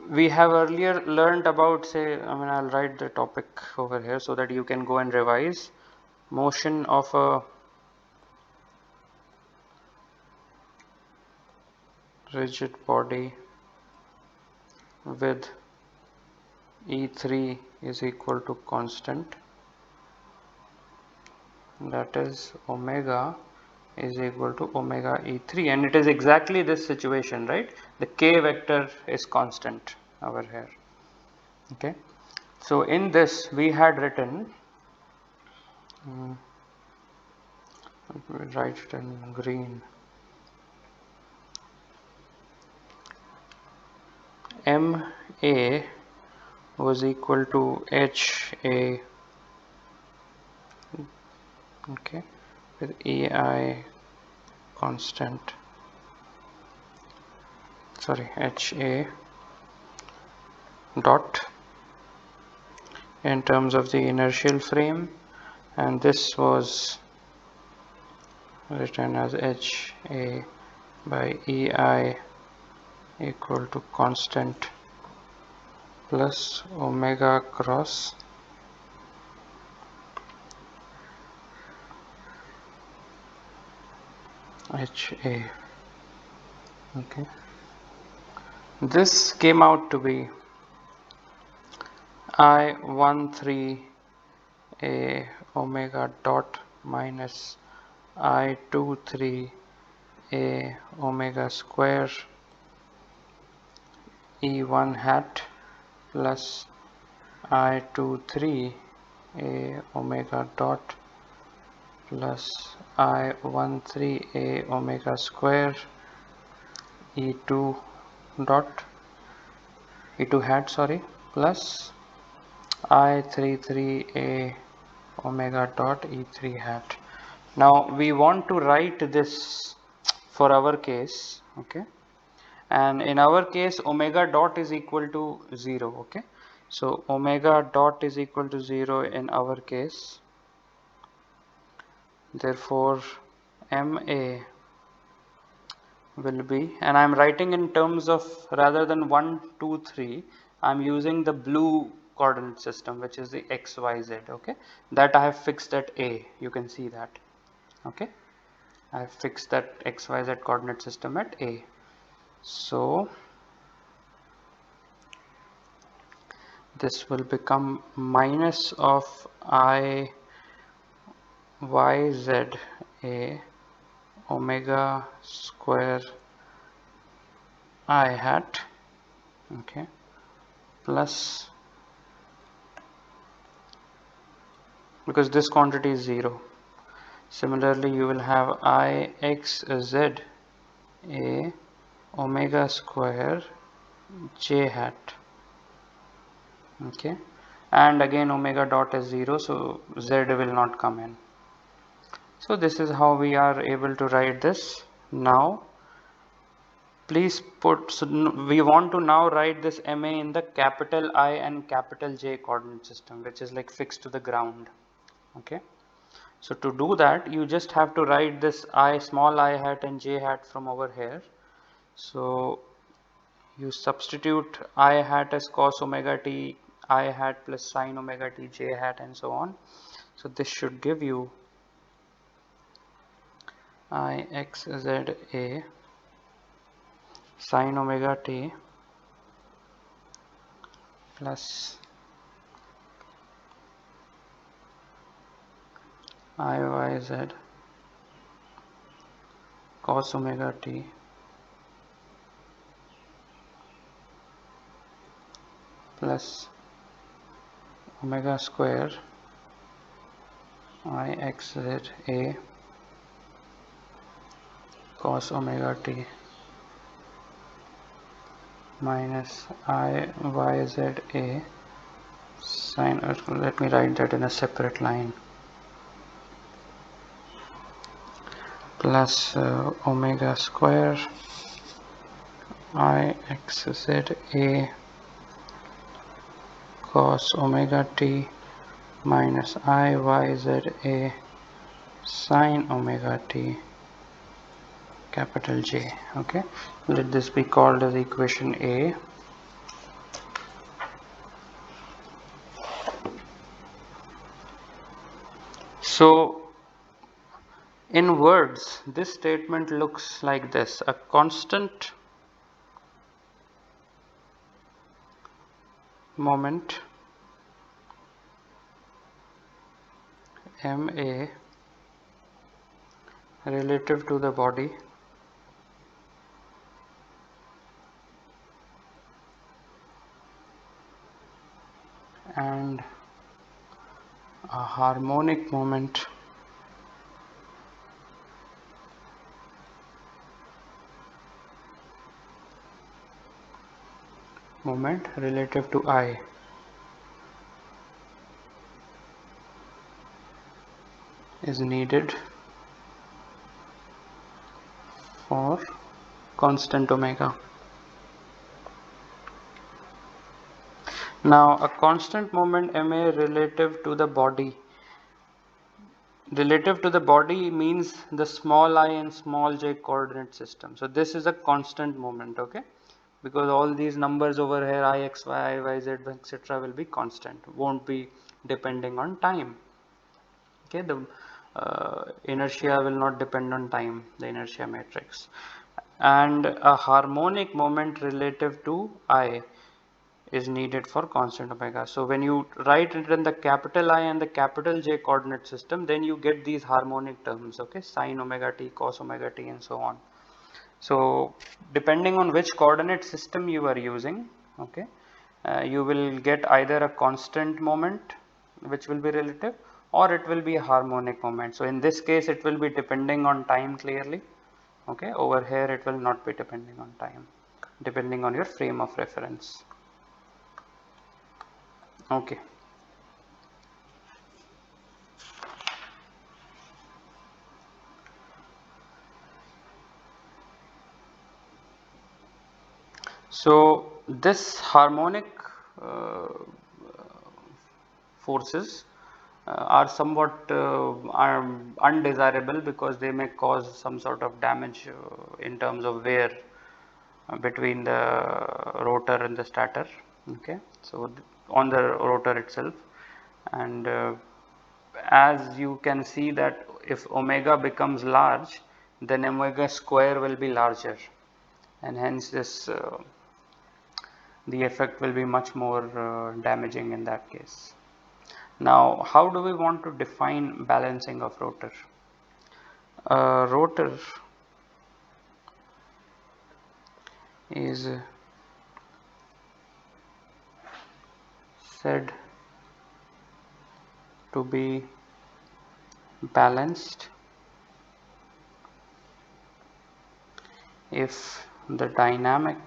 we have earlier learned about, say, I'll write the topic over here so that you can go and revise. Motion of a rigid body with E3 is equal to constant, that is omega is equal to omega E3, and it is exactly this situation, right? The k vector is constant over here. Okay, so in this we had written, write it in green, MA was equal to HA, okay, with EI constant, sorry, HA dot in terms of the inertial frame, and this was written as HA by EI equal to constant plus omega cross HA. Okay, this came out to be I13 A omega dot minus I23 A omega square E1 hat plus I23 A omega dot plus I13 A omega square E2 dot E2 hat, sorry, plus I33 A omega dot E3 hat. Now we want to write this for our case, okay, and in our case omega dot is equal to 0. Okay, so omega dot is equal to 0 in our case, therefore MA will be, and I am writing in terms of, rather than 1 2 3, I am using the blue coordinate system, which is the XYZ. Okay, that I have fixed at A, you can see that. Okay, I have fixed that XYZ coordinate system at A. So this will become minus of I YZ A omega square I hat, okay, plus, because this quantity is 0, similarly you will have I X Z A omega square J hat, okay, and again omega dot is 0, so Z will not come in. So this is how we are able to write this. Now please put, so we want to now write this MA in the capital I and capital J coordinate system, which is like fixed to the ground. Okay, so to do that you just have to write this I, small I hat and J hat from over here. So you substitute I hat as cos omega t I hat plus sin omega t J hat and so on. So this should give you I X Z A sin omega t plus I Y Z cos omega t plus omega square I x z a cos omega t minus I y z a sin, let me write that in a separate line, plus omega square I x z a cos omega t minus I y z a sin omega t capital J. Okay, let this be called as equation A. So in words, this statement looks like this: a constant moment ma relative to the body and a harmonic moment relative to I is needed for constant omega. Now a constant moment ma relative to the body means the small I and small j coordinate system. So this is a constant moment, okay, because all these numbers over here I x y, I y z etc will be constant, won't be depending on time. Okay, the inertia will not depend on time, the inertia matrix. And a harmonic moment relative to I is needed for constant omega. So when you write it in the capital I and the capital J coordinate system, then you get these harmonic terms, okay, sin omega t, cos omega t and so on. So depending on which coordinate system you are using, okay, you will get either a constant moment which will be relative, or it will be a harmonic moment. So in this case it will be depending on time clearly, okay. Over here it will not be depending on time, depending on your frame of reference. Okay. So this harmonic forces are somewhat are undesirable because they may cause some sort of damage in terms of wear between the rotor and the stator, okay, so on the rotor itself. And as you can see that if omega becomes large, then omega square will be larger, and hence this the effect will be much more damaging in that case. Now how do we want to define balancing of rotor? Rotor is said to be balanced if the dynamic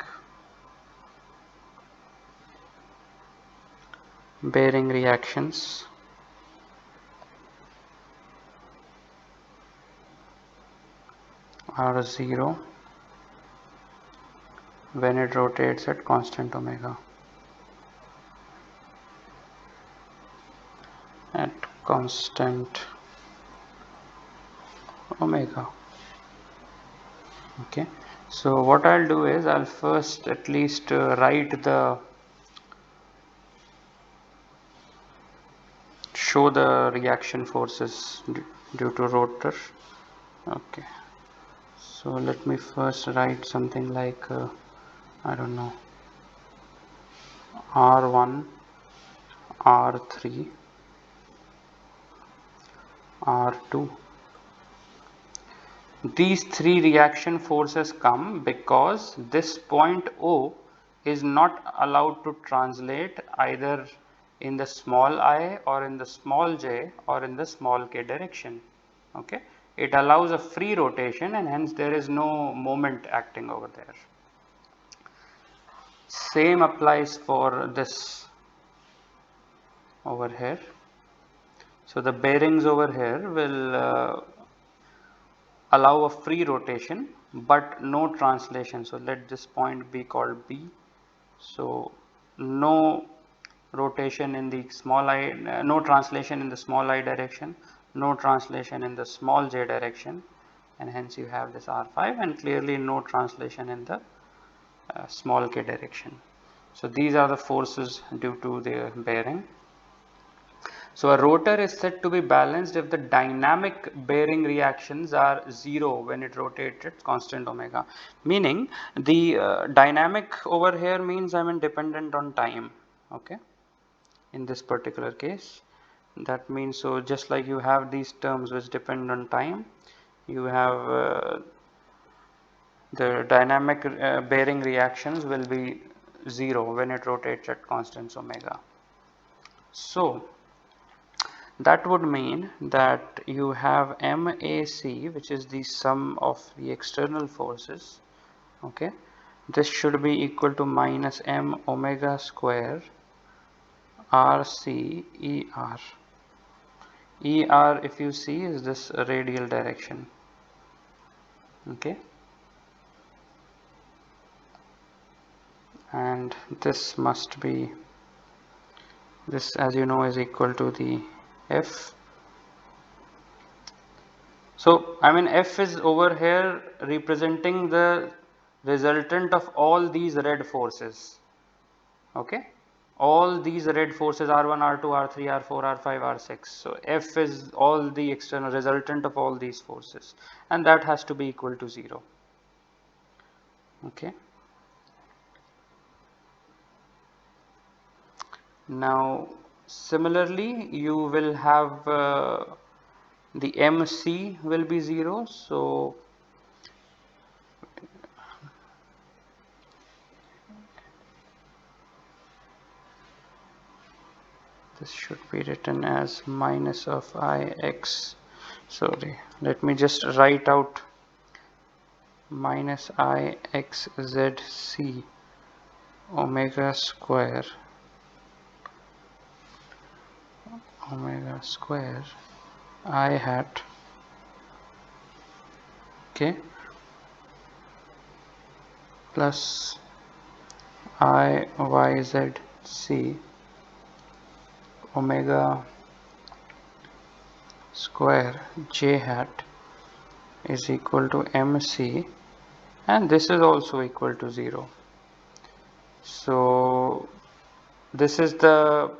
bearing reactions are 0 when it rotates at constant omega. At constant omega. Okay, so what I'll do is I'll first at least write the show the reaction forces due to rotor. Okay, so let me first write something like I don't know, R1, R3, R2. These three reaction forces come because this point O is not allowed to translate either in the small I or in the small j or in the small k direction. Okay, it allows a free rotation and hence there is no moment acting over there. Same applies for this over here. So the bearings over here will allow a free rotation but no translation. So let this point be called B. So no rotation in the small I, no translation in the small I direction, no translation in the small j direction, and hence you have this R5, and clearly no translation in the small k direction. So these are the forces due to the bearing. So a rotor is said to be balanced if the dynamic bearing reactions are 0 when it rotates at constant omega. Meaning the dynamic over here means dependent on time. Okay, in this particular case, that means, so just like you have these terms which depend on time, you have the dynamic bearing reactions will be 0 when it rotates at constant omega. So that would mean that you have MAC, which is the sum of the external forces. Okay, this should be equal to minus m omega square RC ER. ER, if you see, is this radial direction. Okay, and this must be, this as you know is equal to the F. So F is over here representing the resultant of all these red forces. Okay, all these red forces R1, R2, R3, R4, R5, R6. So F is all the external resultant of all these forces, and that has to be equal to 0. Okay, now similarly you will have the MC will be 0. So this should be written as minus of Ix, sorry, let me just write out minus Ixzc omega square I hat, okay, plus Iyzc omega square j hat is equal to MC, and this is also equal to 0. So this is the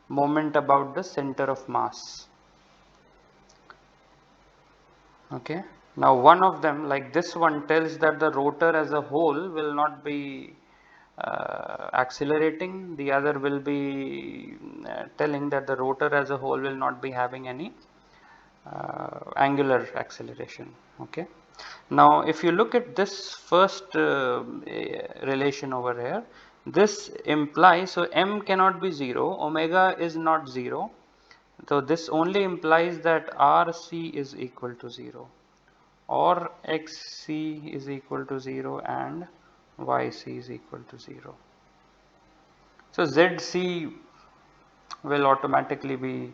moment about the center of mass. Okay, now one of them, like this one, tells that the rotor as a whole will not be accelerating, the other will be telling that the rotor as a whole will not be having any angular acceleration. Okay, now if you look at this first relation over here, this implies, so m cannot be 0, omega is not 0, so this only implies that RC is equal to 0, or XC is equal to 0 and YC is equal to 0. So ZC will automatically be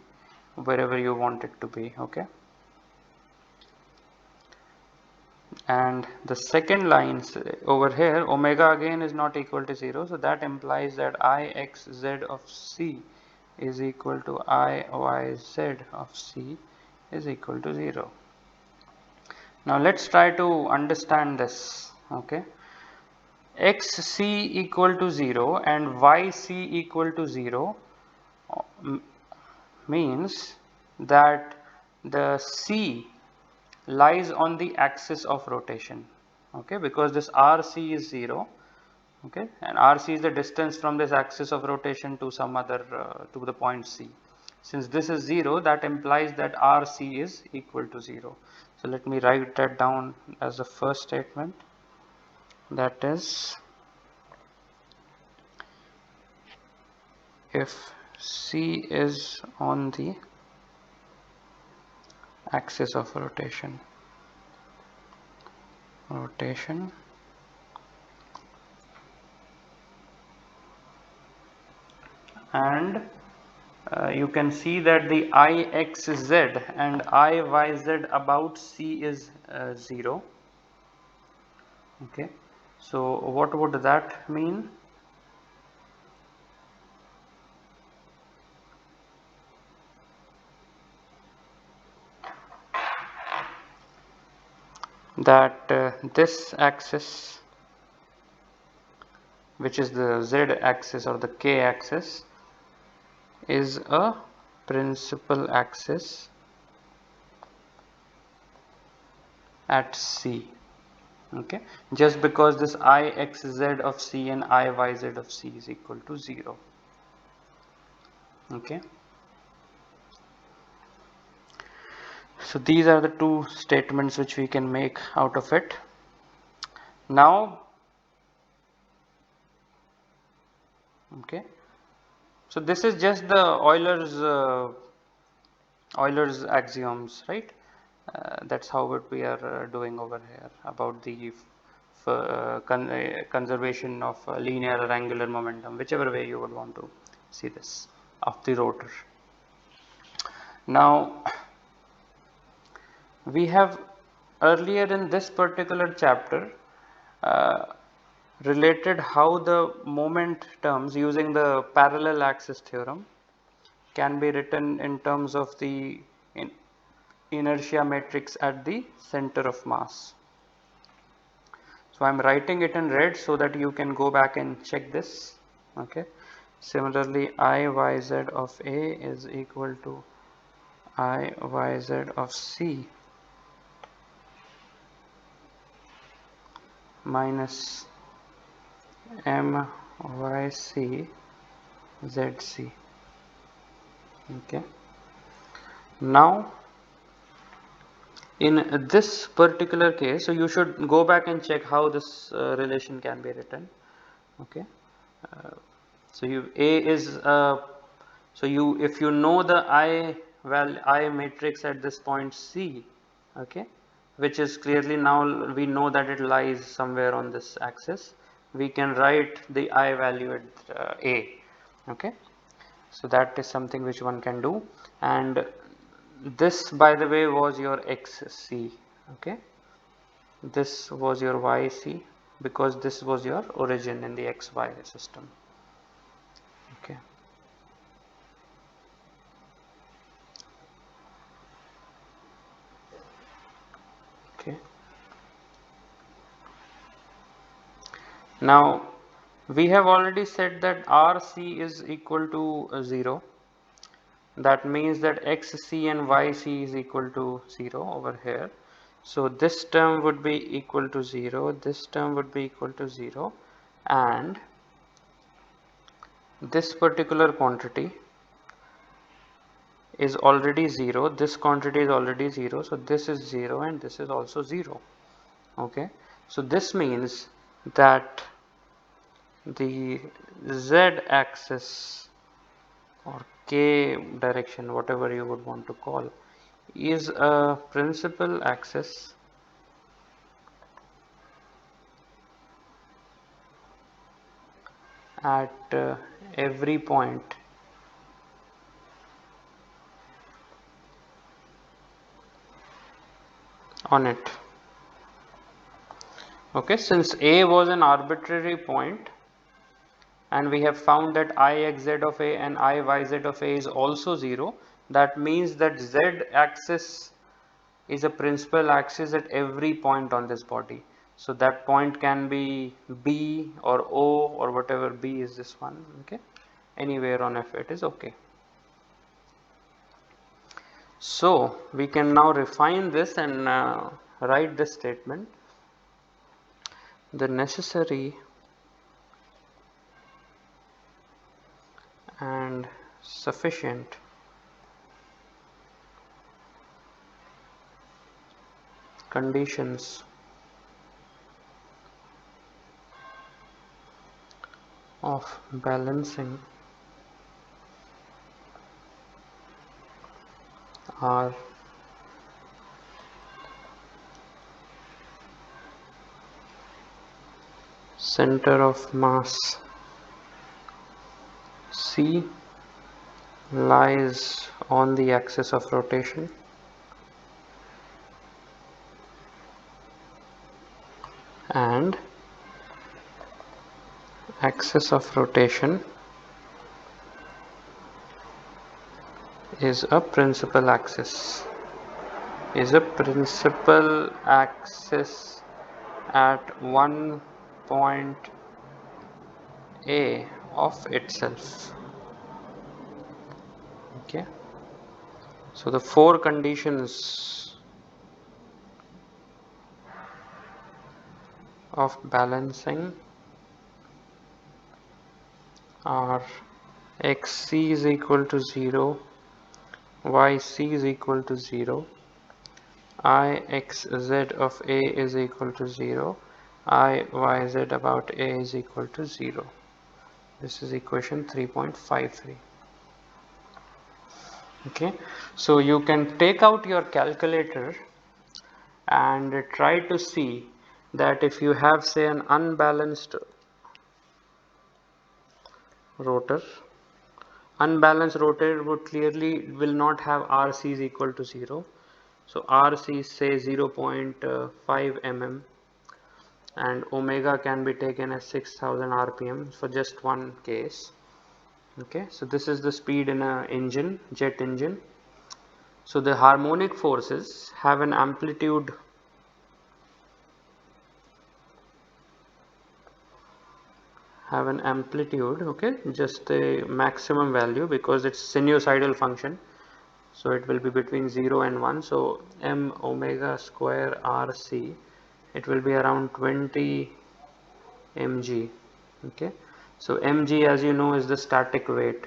wherever you want it to be. Okay, and the second line over here, omega again is not equal to 0, so that implies that Ixz of C is equal to Iyz of C is equal to 0. Now let's try to understand this. Okay, Xc equal to 0 and Yc equal to 0 means that the C lies on the axis of rotation. Okay, because this RC is 0. Okay, and RC is the distance from this axis of rotation to some other to the point C. Since this is 0, that implies that RC is equal to 0. So let me write that down as the first statement, that is, if C is on the axis of rotation. And you can see that the Ixz and Iyz about C is 0. Okay, so what would that mean? That this axis, which is the Z axis or the K axis, is a principal axis at C. Okay, just because this Ixz of C and Iyz of C is equal to 0. Okay, so these are the two statements which we can make out of it. Now, okay, so this is just the Euler's axioms, right? That's how what we are doing over here about the conservation of linear or angular momentum, whichever way you would want to see this, of the rotor. Now, we have earlier in this particular chapter related how the moment terms using the parallel axis theorem can be written in terms of the inertia matrix at the center of mass. So I am writing it in red so that you can go back and check this. Okay. Similarly, Iyz of A is equal to Iyz of C minus myc zc. Okay. Now, in this particular case, so you should go back and check how this relation can be written. Okay. So you A is so you, if you know the I matrix at this point C, okay, which is clearly now we know that it lies somewhere on this axis, we can write the I value at A. Okay, so that is something which one can do. And this, by the way, was your XC. Okay, this was your YC because this was your origin in the XY system. Okay. Okay. Now, we have already said that RC is equal to 0. That means that XC and YC is equal to 0 over here. So this term would be equal to 0, this term would be equal to 0, and this particular quantity is already 0, this quantity is already 0, so this is 0 and this is also 0. Okay, so this means that the Z axis or K direction, whatever you would want to call, is a principal axis at every point on it. Okay, since A was an arbitrary point and we have found that Ixz of A and Iyz of A is also 0, that means that Z axis is a principal axis at every point on this body. So that point can be B or O or whatever. B is this one. Okay, anywhere on F it is okay. So we can now refine this and write this statement. The necessary and sufficient conditions of balancing R, center of mass C lies on the axis of rotation, and axis of rotation is a principal axis, at one point A of itself. Okay, so the four conditions of balancing are xc is equal to 0, yc is equal to 0, ixz of A is equal to 0, iyz about A is equal to 0. This is equation 3.53. Okay, so you can take out your calculator and try to see that if you have, say, an unbalanced rotor, would clearly will not have RC is equal to 0. So RC is, say, 0.5 mm, and omega can be taken as 6000 rpm for just one case. Okay, so this is the speed in a engine, jet engine. So the harmonic forces have an amplitude okay, just a maximum value because it's sinusoidal function, so it will be between 0 and 1. So m omega square RC, it will be around 20 mg. Okay, so mg, as you know, is the static weight,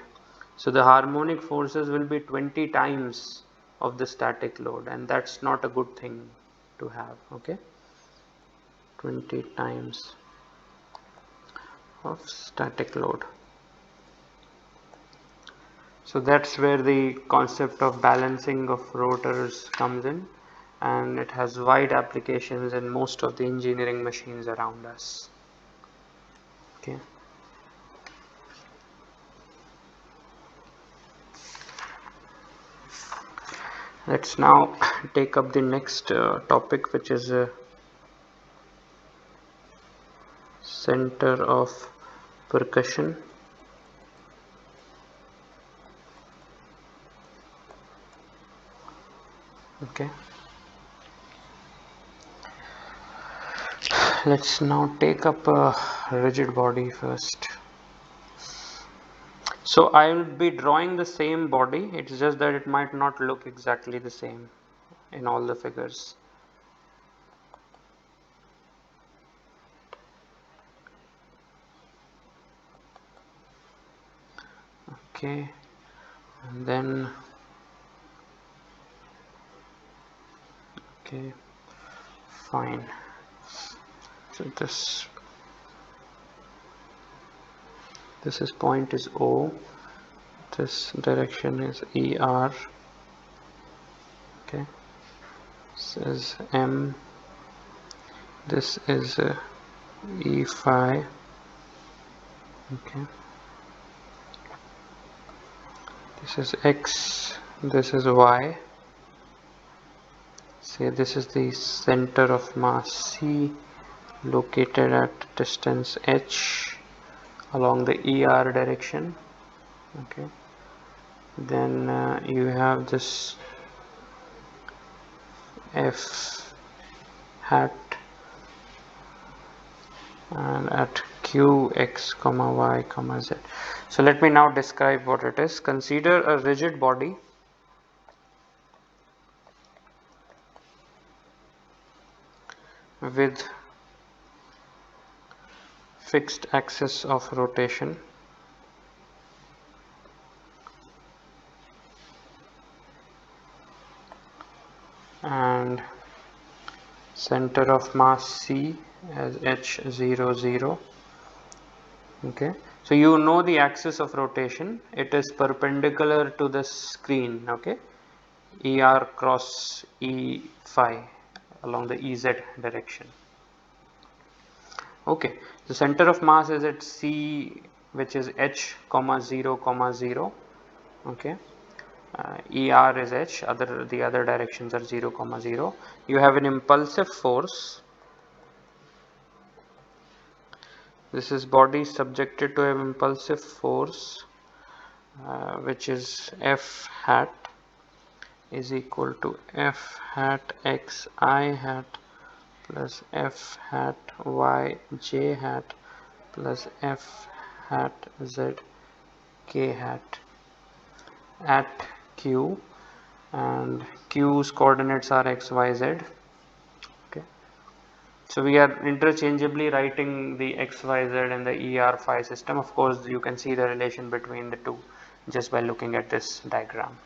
so the harmonic forces will be 20 times of the static load, and that's not a good thing to have. Okay, 20 times of static load. So that's where the concept of balancing of rotors comes in, and it has wide applications in most of the engineering machines around us. Okay. Let's now take up the next topic, which is center of percussion. Okay, let's now take up a rigid body first. So I will be drawing the same body, it's just that it might not look exactly the same in all the figures. Okay, and then okay, fine. So this is point is O, this direction is ER. Okay, this is M, this is E5. Okay, this is X, this is Y. Say this is the center of mass C, located at distance h along the ER direction. Okay, then you have this F hat, and at Q, X, Y, Z. So let me now describe what it is. Consider a rigid body with fixed axis of rotation and center of mass C as h00. Okay, so you know the axis of rotation, it is perpendicular to the screen. Okay, ER cross E phi along the EZ direction. Okay, the center of mass is at C, which is h comma 0 comma 0. Okay, ER is h, the other directions are 0 comma 0. You have an impulsive force. This is body subjected to an impulsive force, which is F hat is equal to F hat x I hat plus F hat y j hat plus F hat z k hat at Q, and Q's coordinates are x, y, z. Okay, so we are interchangeably writing the x, y, z and the ER phi system. Of course, you can see the relation between the two just by looking at this diagram.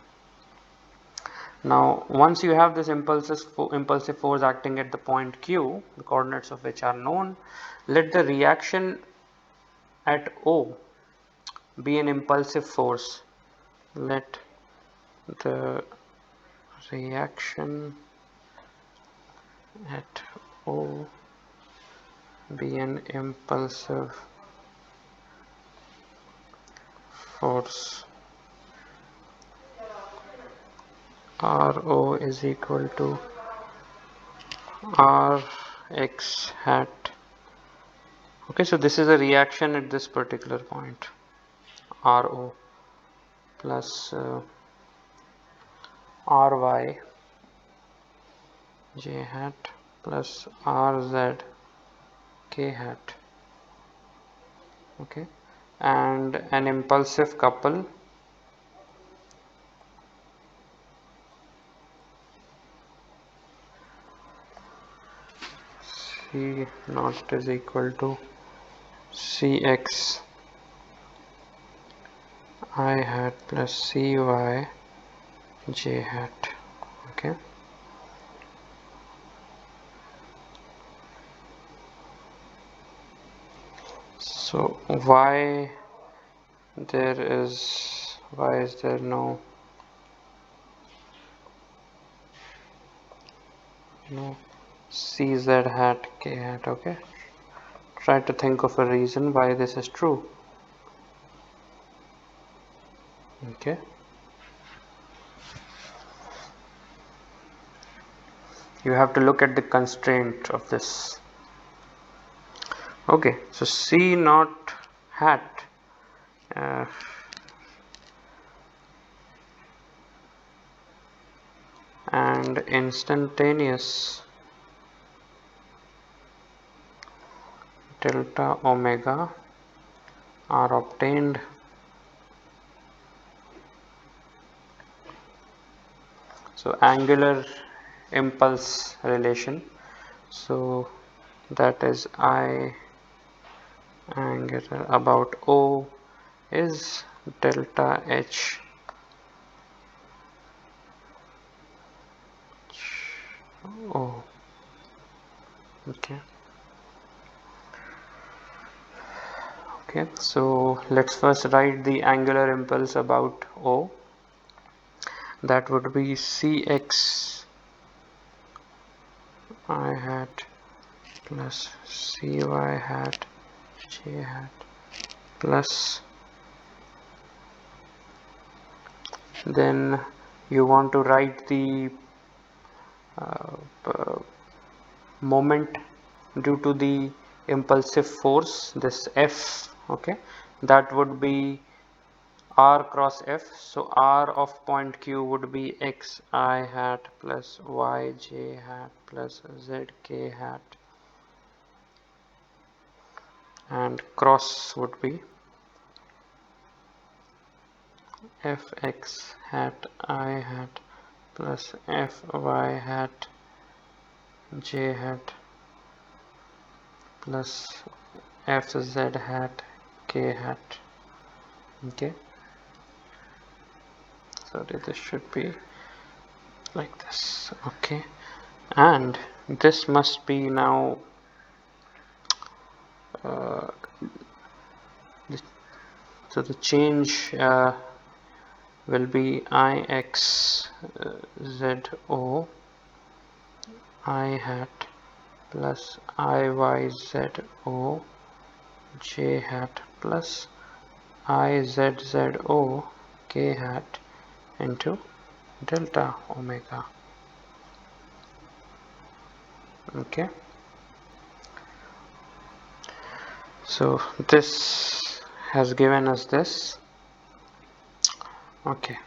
Now, once you have this impulsive force acting at the point Q, the coordinates of which are known, let the reaction at O be an impulsive force. Let the reaction at O be an impulsive force. RO is equal to Rx hat. Okay, so this is a reaction at this particular point, RO plus Ry j hat plus Rz k hat. Okay, and an impulsive couple C naught is equal to Cx I hat plus Cy j hat. Okay, so why is there no Cz hat k hat? Okay, try to think of a reason why this is true. Okay, you have to look at the constraint of this. Okay, so C naught hat and instantaneous delta omega are obtained so angular impulse relation, so that is I angular about O is delta H O. Okay, so let's first write the angular impulse about O. That would be Cx I hat plus Cy hat j hat plus, then you want to write the moment due to the impulsive force, this F. Okay, that would be R cross F, so R of point Q would be x I hat plus y j hat plus z k hat, and cross would be fx hat I hat plus fy hat j hat plus fz hat k hat. Okay, so this should be like this. Okay, and this must be now so the change will be IXZO I hat plus IYZO J hat plus IZZO K hat into delta omega. Okay, so this has given us this. Okay,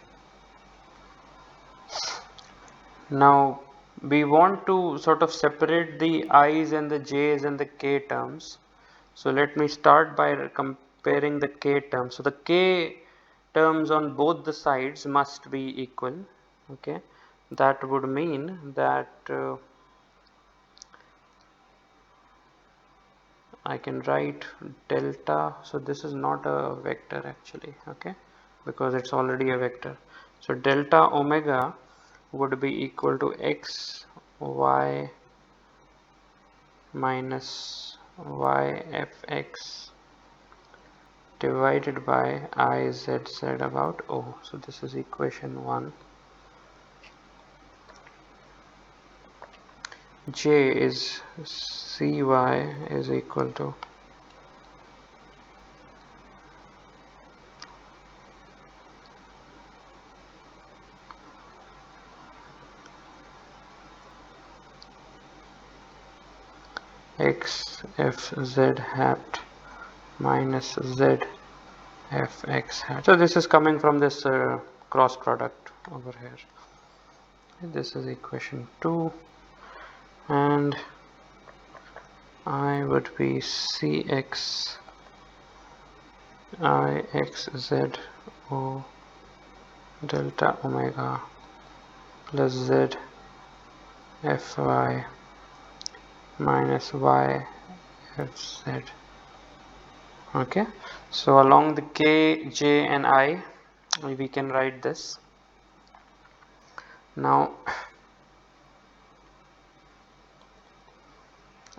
now we want to sort of separate the i's and the j's and the k terms. So let me start by comparing the k terms. So the k terms on both the sides must be equal. Okay, that would mean that I can write delta. So this is not a vector actually, okay, because it's already a vector. So delta omega would be equal to x y minus y fx divided by izz about O. So this is equation 1. J is cy is equal to x f z hat minus z fx hat. So this is coming from this cross product over here. This is equation 2, and I would be cx ixz o delta omega plus z fy minus y fz. Okay, so along the k, j and I we can write this. Now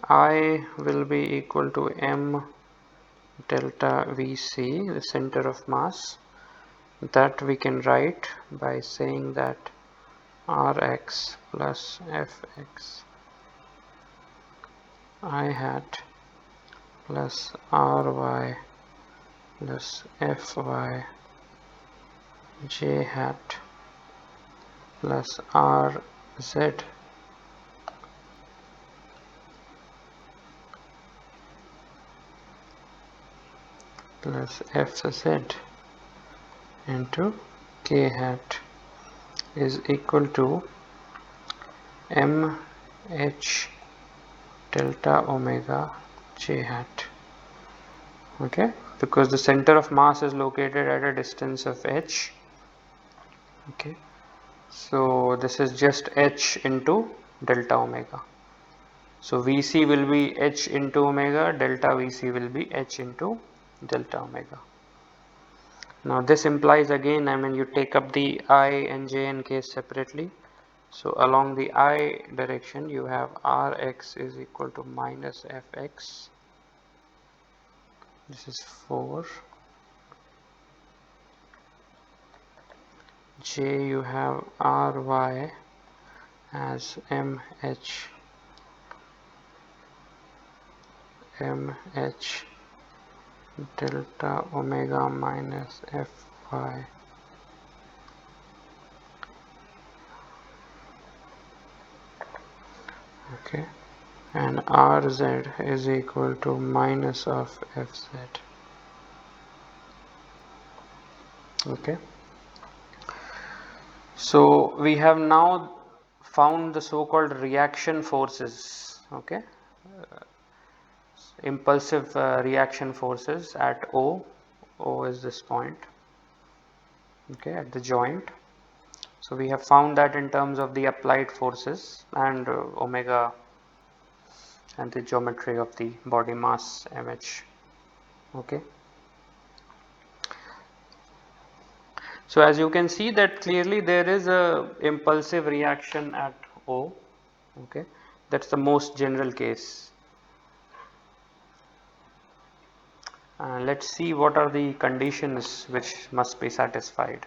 I will be equal to m delta vc, the center of mass. That we can write by saying that Rx plus Fx I hat plus Ry plus Fy J hat plus Rz plus Fz into K hat is equal to mh delta omega j hat. Okay, because the center of mass is located at a distance of h. Okay, so this is just h into delta omega. So Vc will be h into omega, delta Vc will be h into delta omega. Now this implies again, you take up the I and j and k separately. So along the I direction you have Rx is equal to minus Fx. This is 4. J you have Ry as mh delta omega minus Fy okay, and Rz is equal to minus of Fz. Okay, so we have now found the so-called reaction forces. Okay, impulsive reaction forces at O. O is this point, okay, at the joint. So we have found that in terms of the applied forces and omega and the geometry of the body mass mh. Okay, so as you can see that clearly there is a impulsive reaction at O. Okay, that's the most general case. Let's see what are the conditions which must be satisfied.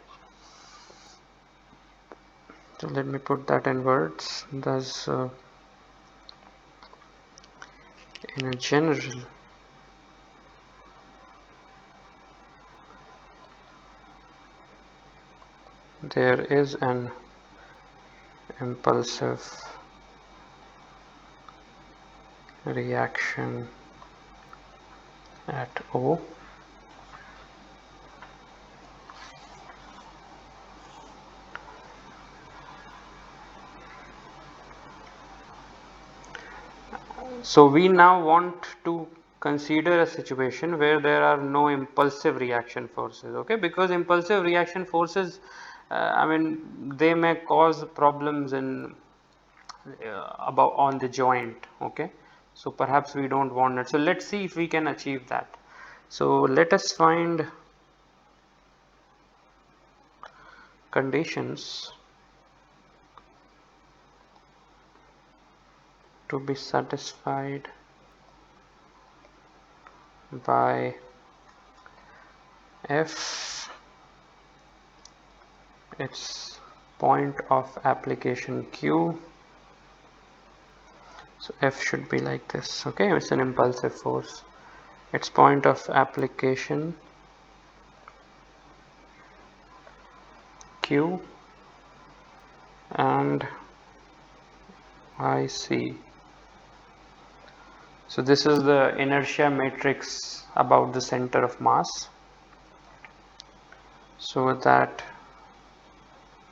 So let me put that in words. Thus in a general, there is an impulsive reaction at O So we now want to consider a situation where there are no impulsive reaction forces, okay, because impulsive reaction forces I mean they may cause problems in about on the joint, okay, so perhaps we don't want that. So let's see if we can achieve that. So let us find conditions to be satisfied by F, its point of application Q. So F should be like this, okay, it's an impulsive force. Its point of application Q and IC. So this is the inertia matrix about the center of mass, so that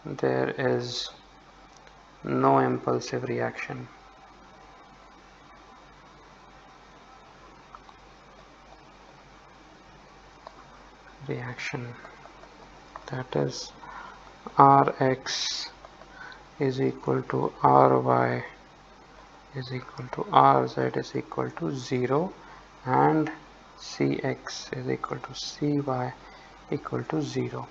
there is no impulsive reaction. That is Rx is equal to Ry is equal to Rz is equal to 0 and Cx is equal to Cy equal to 0.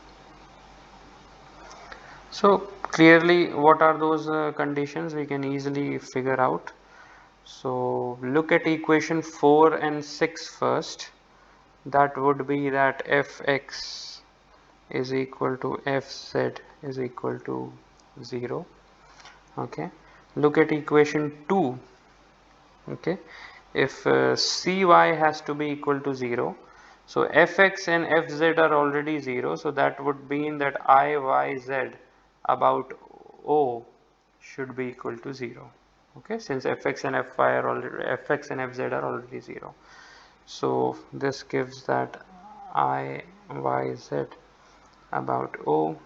So clearly what are those conditions we can easily figure out. So look at equation 4 and 6 first. That would be that Fx is equal to Fz is equal to 0. Okay, look at equation 2. Okay, if Cy has to be equal to 0, so Fx and Fz are already 0, so that would mean that Iyz about O should be equal to 0. Okay, since Fx and Fy are already, Fx and Fz are already 0. So this gives that Iyz about O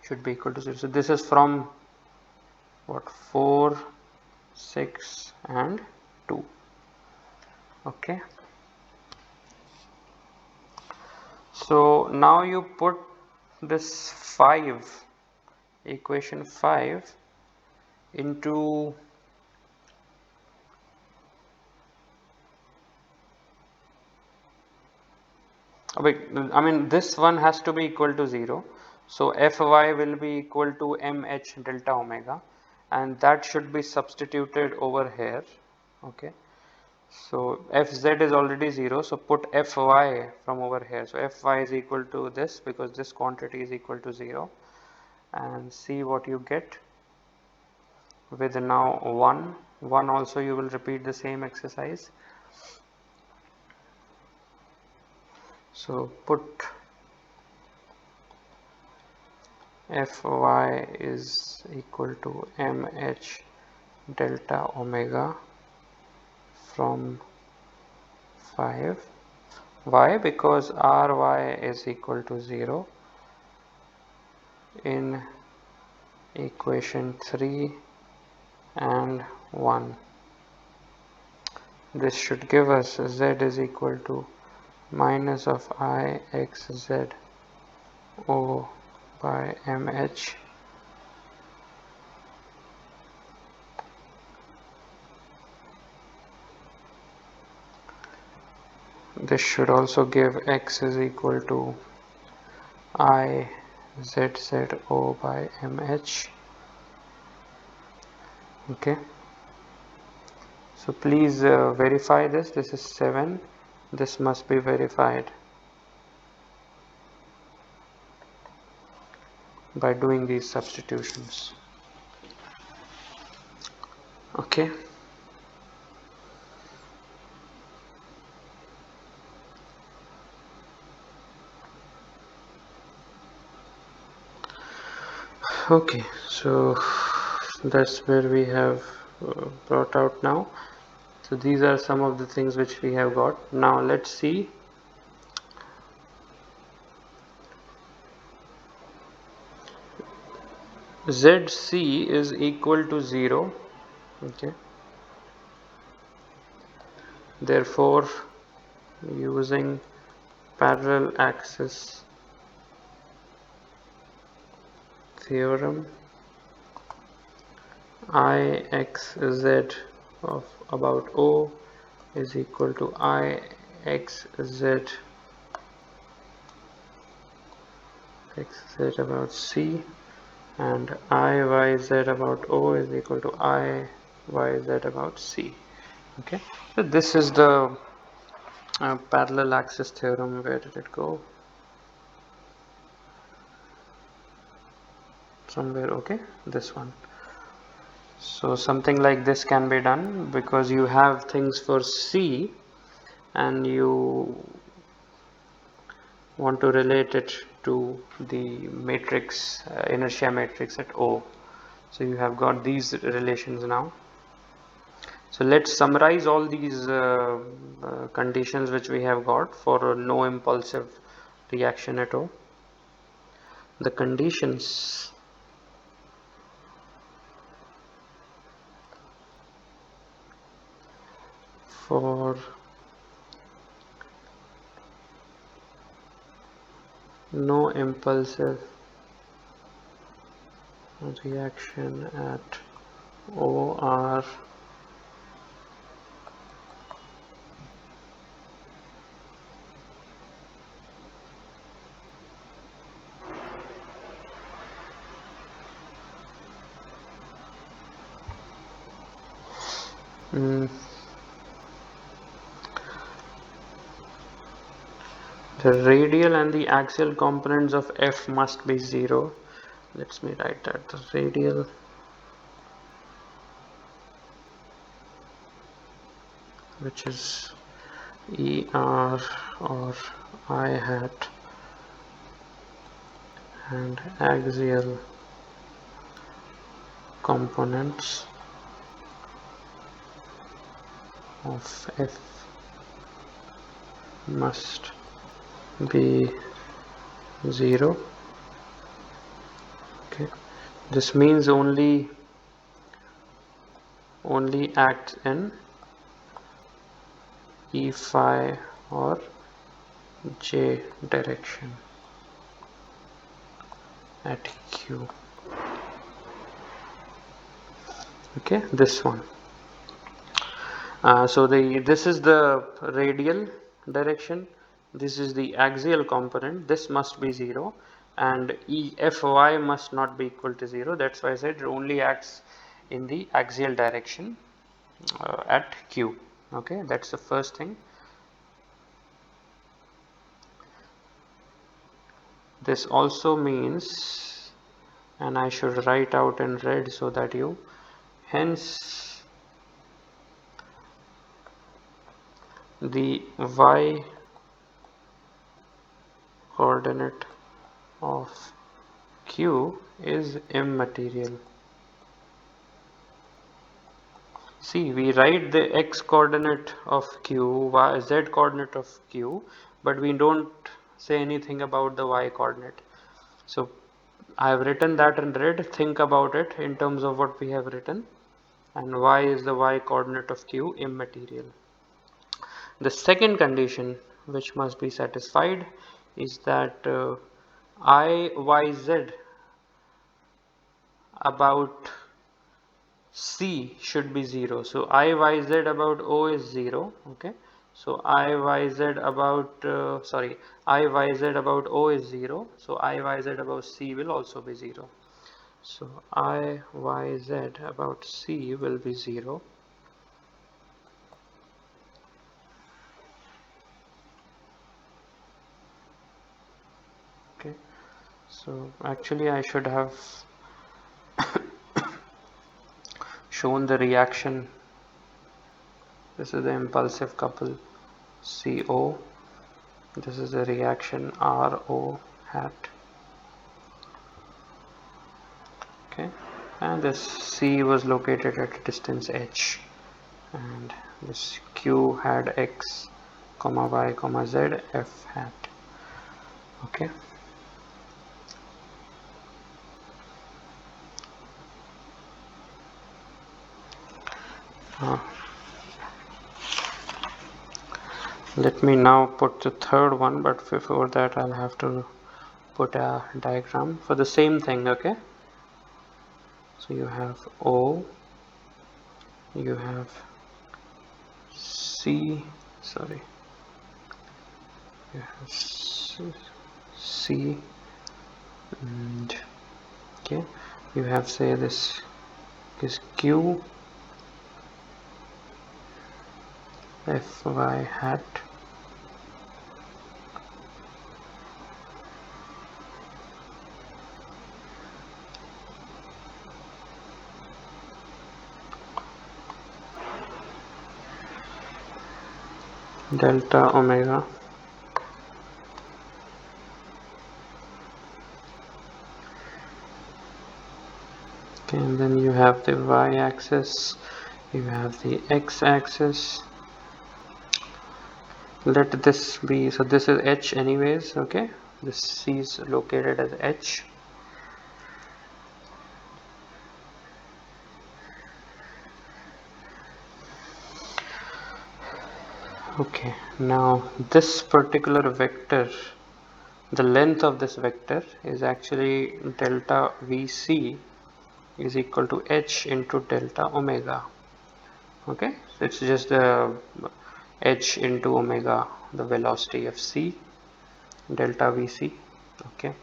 should be equal to 0. So this is from what, 4, 6 and 2. Okay, so now you put this 5, equation 5 into I mean this one has to be equal to 0, so Fy will be equal to mh delta omega, and that should be substituted over here. Okay, so Fz is already 0, so put Fy from over here. So Fy is equal to this because this quantity is equal to 0, and see what you get with now 1 also. You will repeat the same exercise. So put Fy is equal to mh delta omega from 5. Why? Because Ry is equal to 0 in equation 3 and 1. This should give us z is equal to minus of Ixz O by mh this should also give x is equal to Izz O by mh. Okay, so please verify this. This is 7. This must be verified. by doing these substitutions. Okay. Okay, so that's where we have brought out now. So these are some of the things which we have got. Now let's see ZC is equal to 0. Okay, therefore using parallel axis theorem, Ixz of about O is equal to Ixz xz about C, and Iyz about O is equal to Iyz about C. Okay, so this is the parallel axis theorem. Where did it go? Somewhere. Okay, this one. So something like this can be done because you have things for C and you want to relate it to the matrix, inertia matrix at O. So you have got these relations now. So let's summarize all these conditions which we have got for no impulsive reaction at O. The conditions for no impulsive reaction at O are the radial and the axial components of F must be 0. Let me write that. The radial which is ER or I hat and axial components of F must be 0. Okay, this means only acts in E phi or J direction at Q. Okay, this one. So this is the radial direction, this is the axial component, this must be 0, and Fy must not be equal to 0. That's why I said it only acts in the axial direction at Q. Okay, that's the first thing. This also means, and I should write out in red so that you, hence the y coordinate of Q is immaterial. See, we write the x coordinate of Q, y, z coordinate of Q, but we don't say anything about the y coordinate. So I have written that in red. Think about it in terms of what we have written. And y is the y coordinate of Q, immaterial. The second condition which must be satisfied is that Iyz about C should be 0. So Iyz about O is 0. Okay. So Iyz about Iyz about O is 0. So Iyz about C will also be 0. So Iyz about C will be 0. Okay. So actually I should have shown the reaction. This is the impulsive couple CO. This is the reaction RO hat. Okay, and this C was located at a distance h, and this Q had x, comma y, comma z, F hat. Okay. Let me now put the third one, but before that I'll have to put a diagram for the same thing. Okay, so you have O, you have C, sorry, you have C, and okay, you have, say, this is Q, F, Y hat, delta omega, okay, and then you have the y-axis, you have the x-axis. Let this be, so this is h anyways. Okay, this C is located as h. Okay, now this particular vector, the length of this vector is actually delta VC is equal to h into delta omega. Okay, so it's just the h into omega, the velocity of C, delta VC. Okay,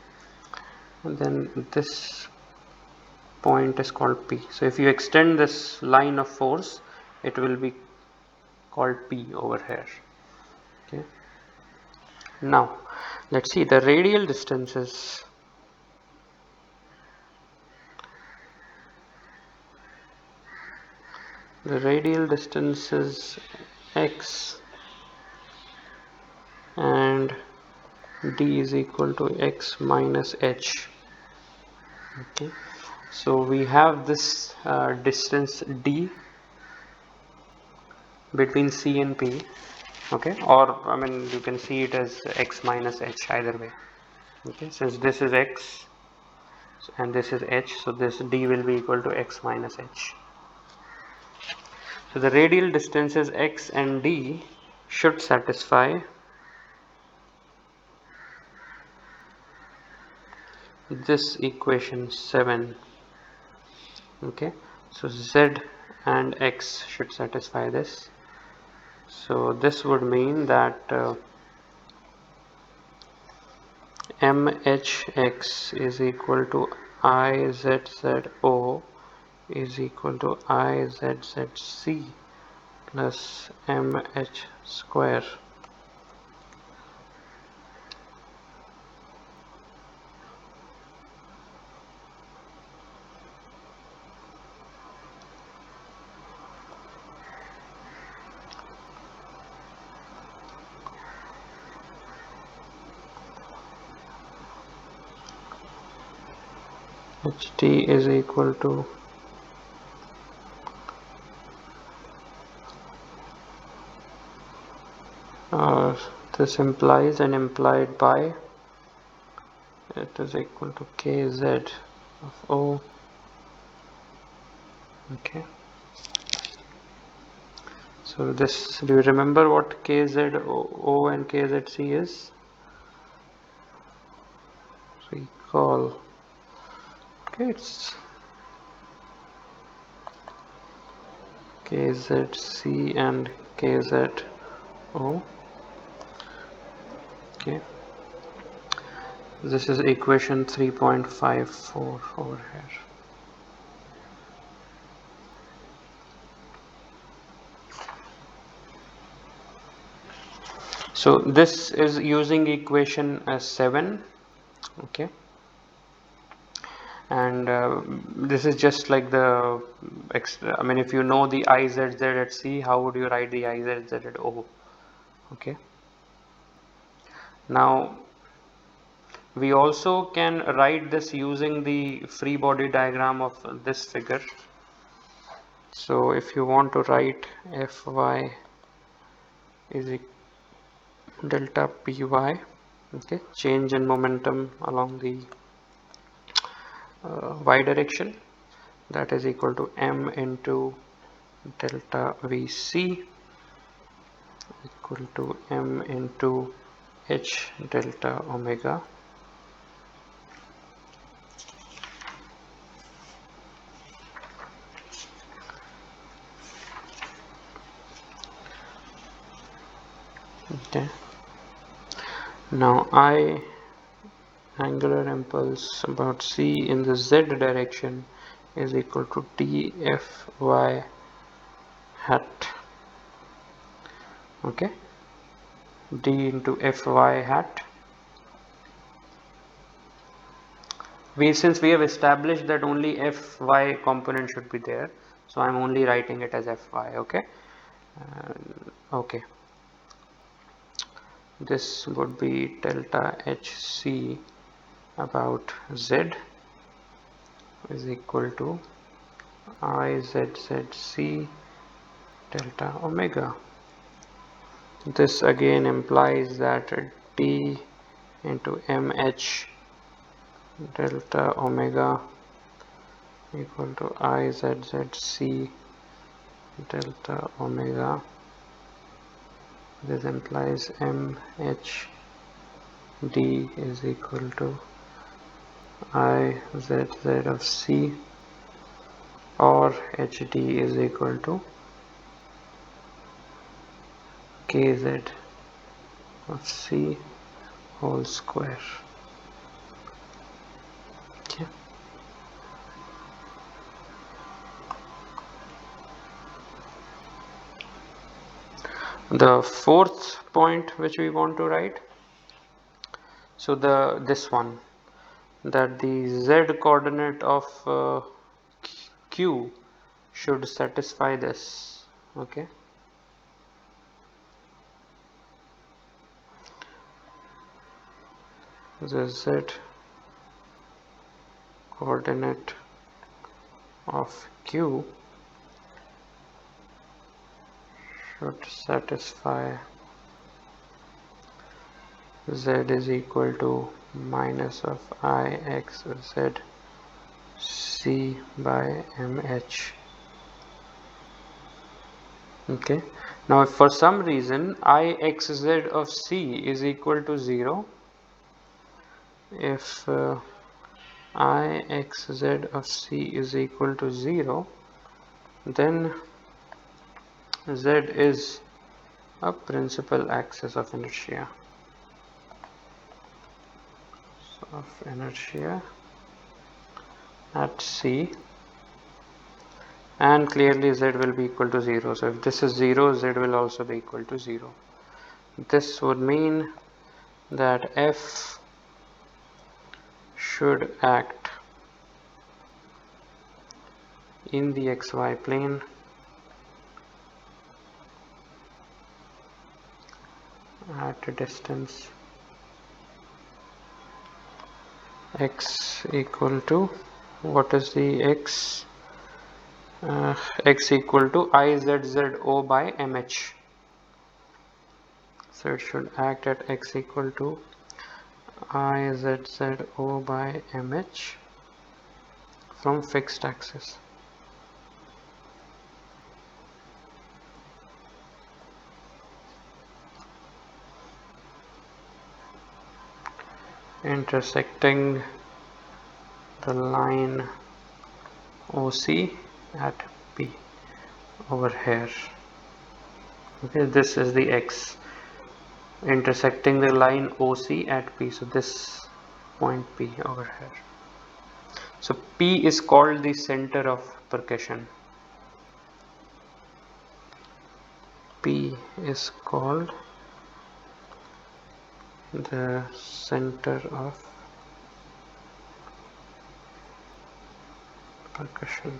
and then this point is called P. So if you extend this line of force, it will be called P over here. Okay, now let's see the radial distances. The radial distance is x, and d is equal to x minus h. Okay, so we have this distance d between C and P. Okay, or I mean you can see it as x minus h, either way. Okay, since this is x and this is h, so this d will be equal to x minus h. So the radial distances x and d should satisfy this equation 7. Okay, so z and x should satisfy this. So this would mean that mhx is equal to izzO is equal to izzc plus mh square. ht is equal to this implies and implied by, it is equal to kz of O. Okay, so this, do you remember what kz and kzc is? Recall. Okay, it's kzc and kzo. Okay, this is equation 3.54 over here. So this is using equation 7. Okay, and this is just like the I mean, if you know the IZZ at C, how would you write the IZZ at O? Okay, now we also can write this using the free body diagram of this figure. So if you want to write Fy is delta Py, okay, change in momentum along the y direction, that is equal to m into delta Vc equal to m into h delta omega okay. Now I angular impulse about c in the z direction is equal to Tfy hat, okay, d into Fy hat. Since we have established that only Fy component should be there, so I'm only writing it as Fy, okay. Okay, this would be delta Hc about z is equal to Izzc delta omega. This again implies that d into mh delta omega equal to Izzc delta omega. This implies mh d is equal to Izz of c, or hd is equal to kz of c whole square. Okay. The fourth point which we want to write, so this one, that the z coordinate of q should satisfy this, okay. The z coordinate of q should satisfy z is equal to minus of Ixz c by mh. Okay, now if for some reason Ixz of c is equal to 0, if Ixz of c is equal to 0, then z is a principal axis of inertia. At c, and clearly z will be equal to 0. So if this is 0, z will also be equal to 0. This would mean that f should act in the xy plane at a distance x equal to, what is the x? X equal to Izzo by mh. So it should act at x equal to Izzo by mh from fixed axis. Intersecting the line OC at P over here. Okay, this is the x intersecting the line OC at P. So this point P over here. So P is called the center of percussion. P is called the center of percussion.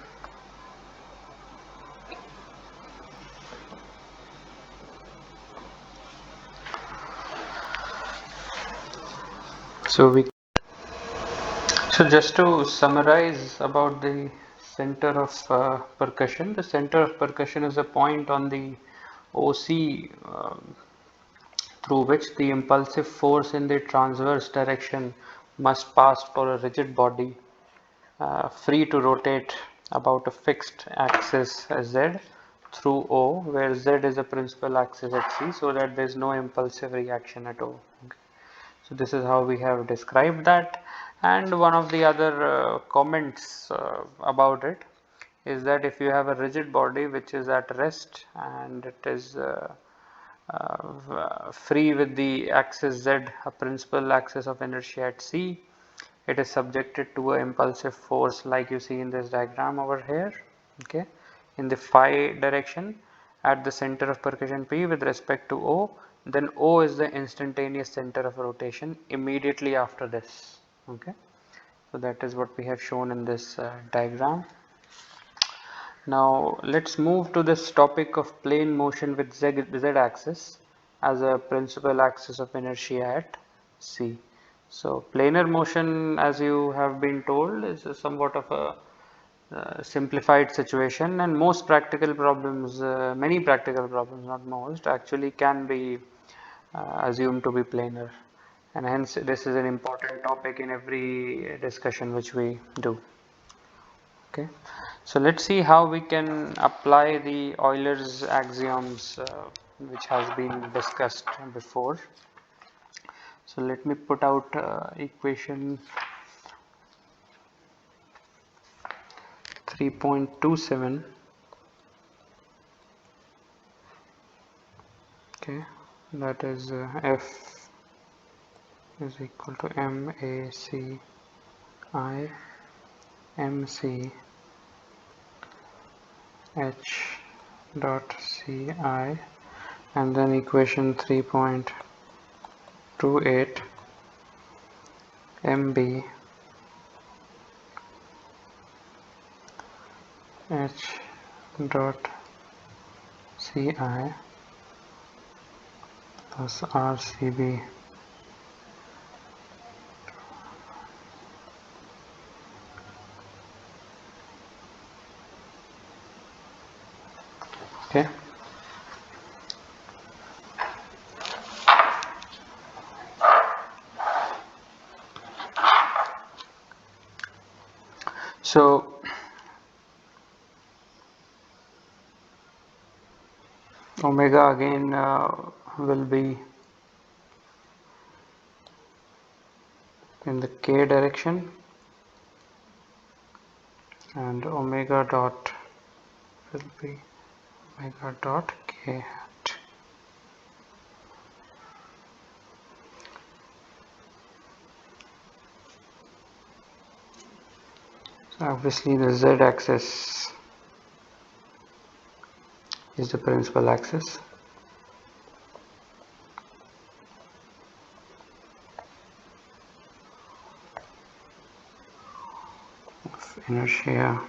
So just to summarize about the center of percussion, the center of percussion is a point on the OC through which the impulsive force in the transverse direction must pass for a rigid body free to rotate about a fixed axis Z through O, where Z is a principal axis at C, so that there is no impulsive reaction at O. Okay. So this is how we have described that, and one of the other comments about it is that if you have a rigid body which is at rest and it is free with the axis Z, a principal axis of inertia at C, it is subjected to an impulsive force like you see in this diagram over here, okay, in the phi direction at the center of percussion P with respect to O. Then O is the instantaneous center of rotation immediately after this, okay. So that is what we have shown in this diagram. Now let's move to this topic of plane motion with Z axis as a principal axis of inertia at C. So planar motion, as you have been told, is somewhat of a simplified situation, and most practical problems, many practical problems, not most, actually can be assumed to be planar, and hence this is an important topic in every discussion which we do. Okay, so let's see how we can apply the Euler's axioms which has been discussed before. So let me put out equation 3.27. Okay, that is F is equal to MACI MC H dot CI, and then equation 3.28 MB H dot CI plus RCB. Okay. So omega again will be in the k direction, and omega dot will be omega dot k hat. So obviously the z axis is the principal axis. Of inertia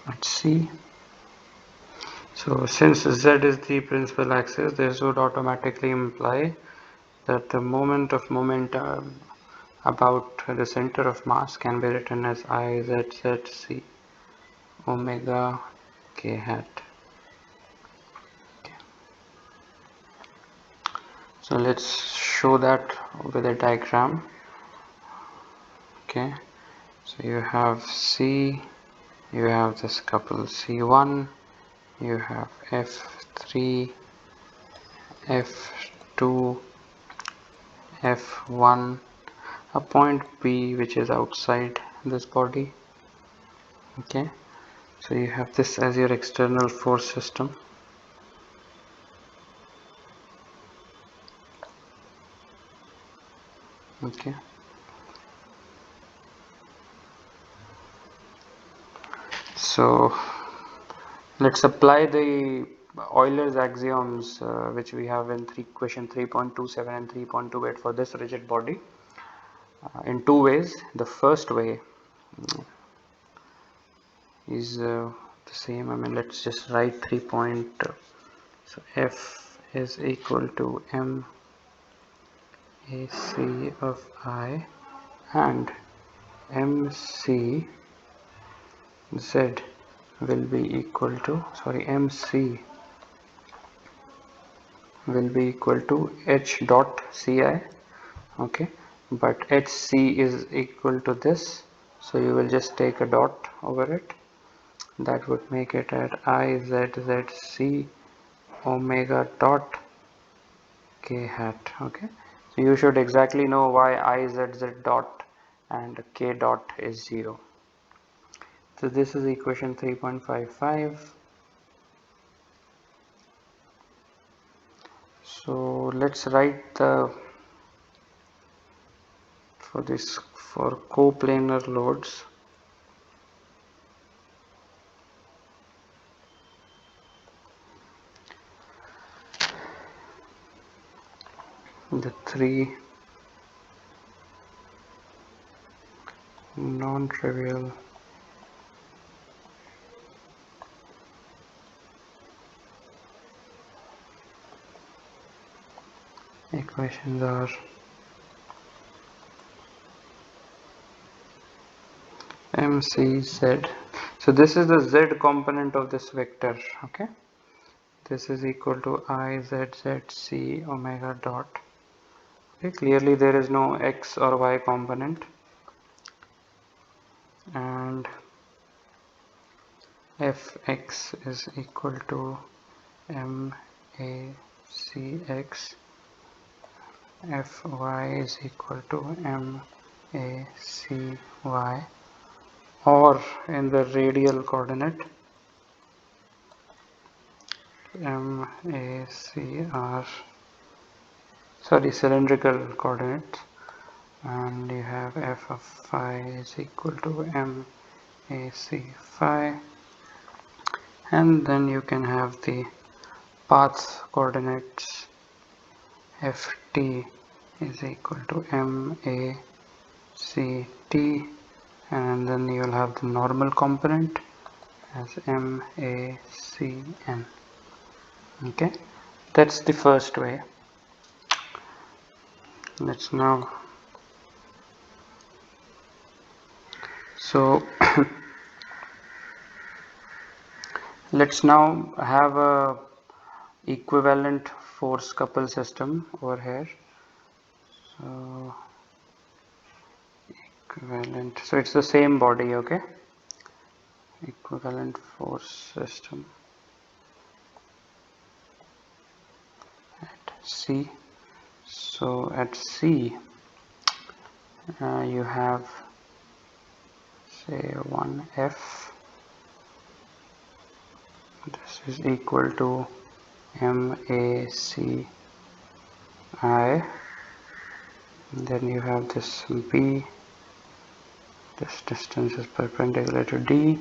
at C. So since z is the principal axis, this would automatically imply that the moment of momentum about the center of mass can be written as IZZC omega k hat. Okay. So let's show that with a diagram. Okay, so you have C, you have this couple C1, you have F3, F2, F1, a point P which is outside this body. Okay, so you have this as your external force system. Okay, so let's apply the Euler's axioms which we have in question 3.27 and 3.28 for this rigid body. in two ways. The first way is the same. I mean, let's just write 3 point. So F is equal to M AC of I, and MC Z will be equal to, MC will be equal to H dot Ci. Okay, but HC is equal to this, so you will just take a dot over it. That would make it at IZZC omega dot k hat. Okay, so you should exactly know why IZZ dot and k dot is 0. So this is equation 3.55. So let's write the for coplanar loads. The three non-trivial equations are MCZ. So this is the Z component of this vector. Okay, this is equal to IZZC omega dot. Okay, clearly there is no X or Y component, and Fx is equal to MACX, Fy is equal to MACY, or in the radial coordinate MACR, cylindrical coordinates, and you have F of phi is equal to MAC phi, and then you can have the path coordinates. Ft is equal to MACT, and then you will have the normal component as MACN. Okay, that's the first way. Let's now let's now have a equivalent force couple system over here. So equivalent, so it's the same body. Okay, equivalent force system at C. So at C you have, say, 1F. This is equal to MACI. Then you have this B. This distance is perpendicular to D,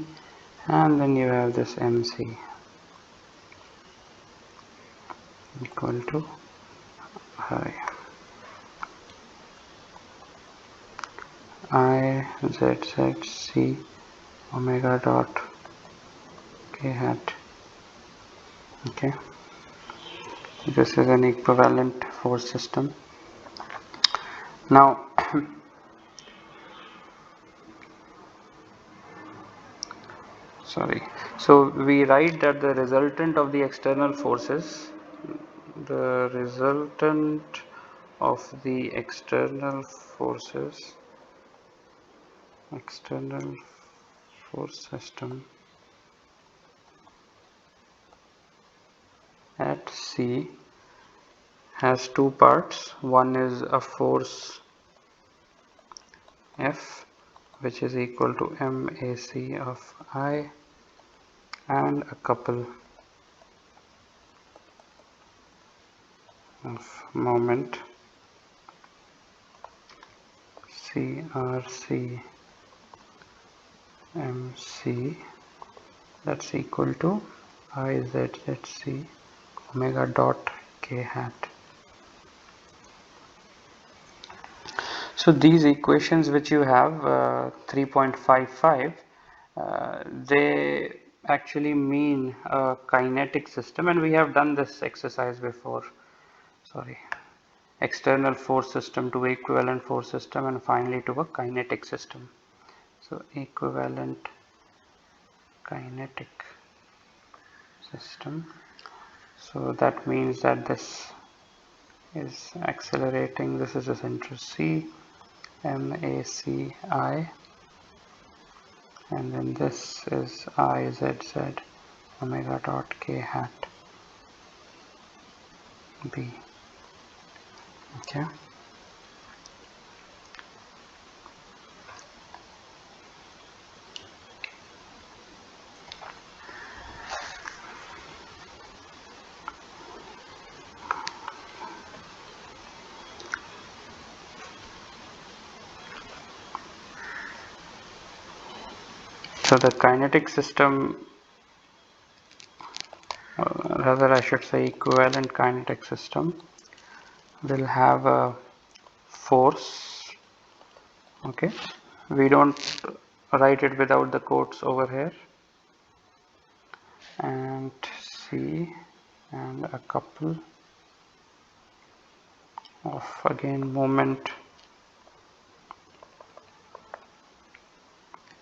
and then you have this MC equal to IZZC omega dot k hat. Okay, this is an equivalent force system. Now so we write that the resultant of the external forces, external force system at C has two parts. One is a force F, which is equal to MAC of I, and a couple of moment CRC MC, that's equal to IZZC omega dot k hat. So these equations which you have 3.55 they actually mean a kinetic system, and we have done this exercise before. Sorry, external force system to equivalent force system, and finally to a kinetic system. So equivalent kinetic system. So that means that this is accelerating. This is the center C, MACI, and then this is IZZ omega dot k hat B. Okay. So the kinetic system, rather I should say equivalent kinetic system, will have a force. Okay, we don't write it without the quotes over here, and C, and a couple of again moment,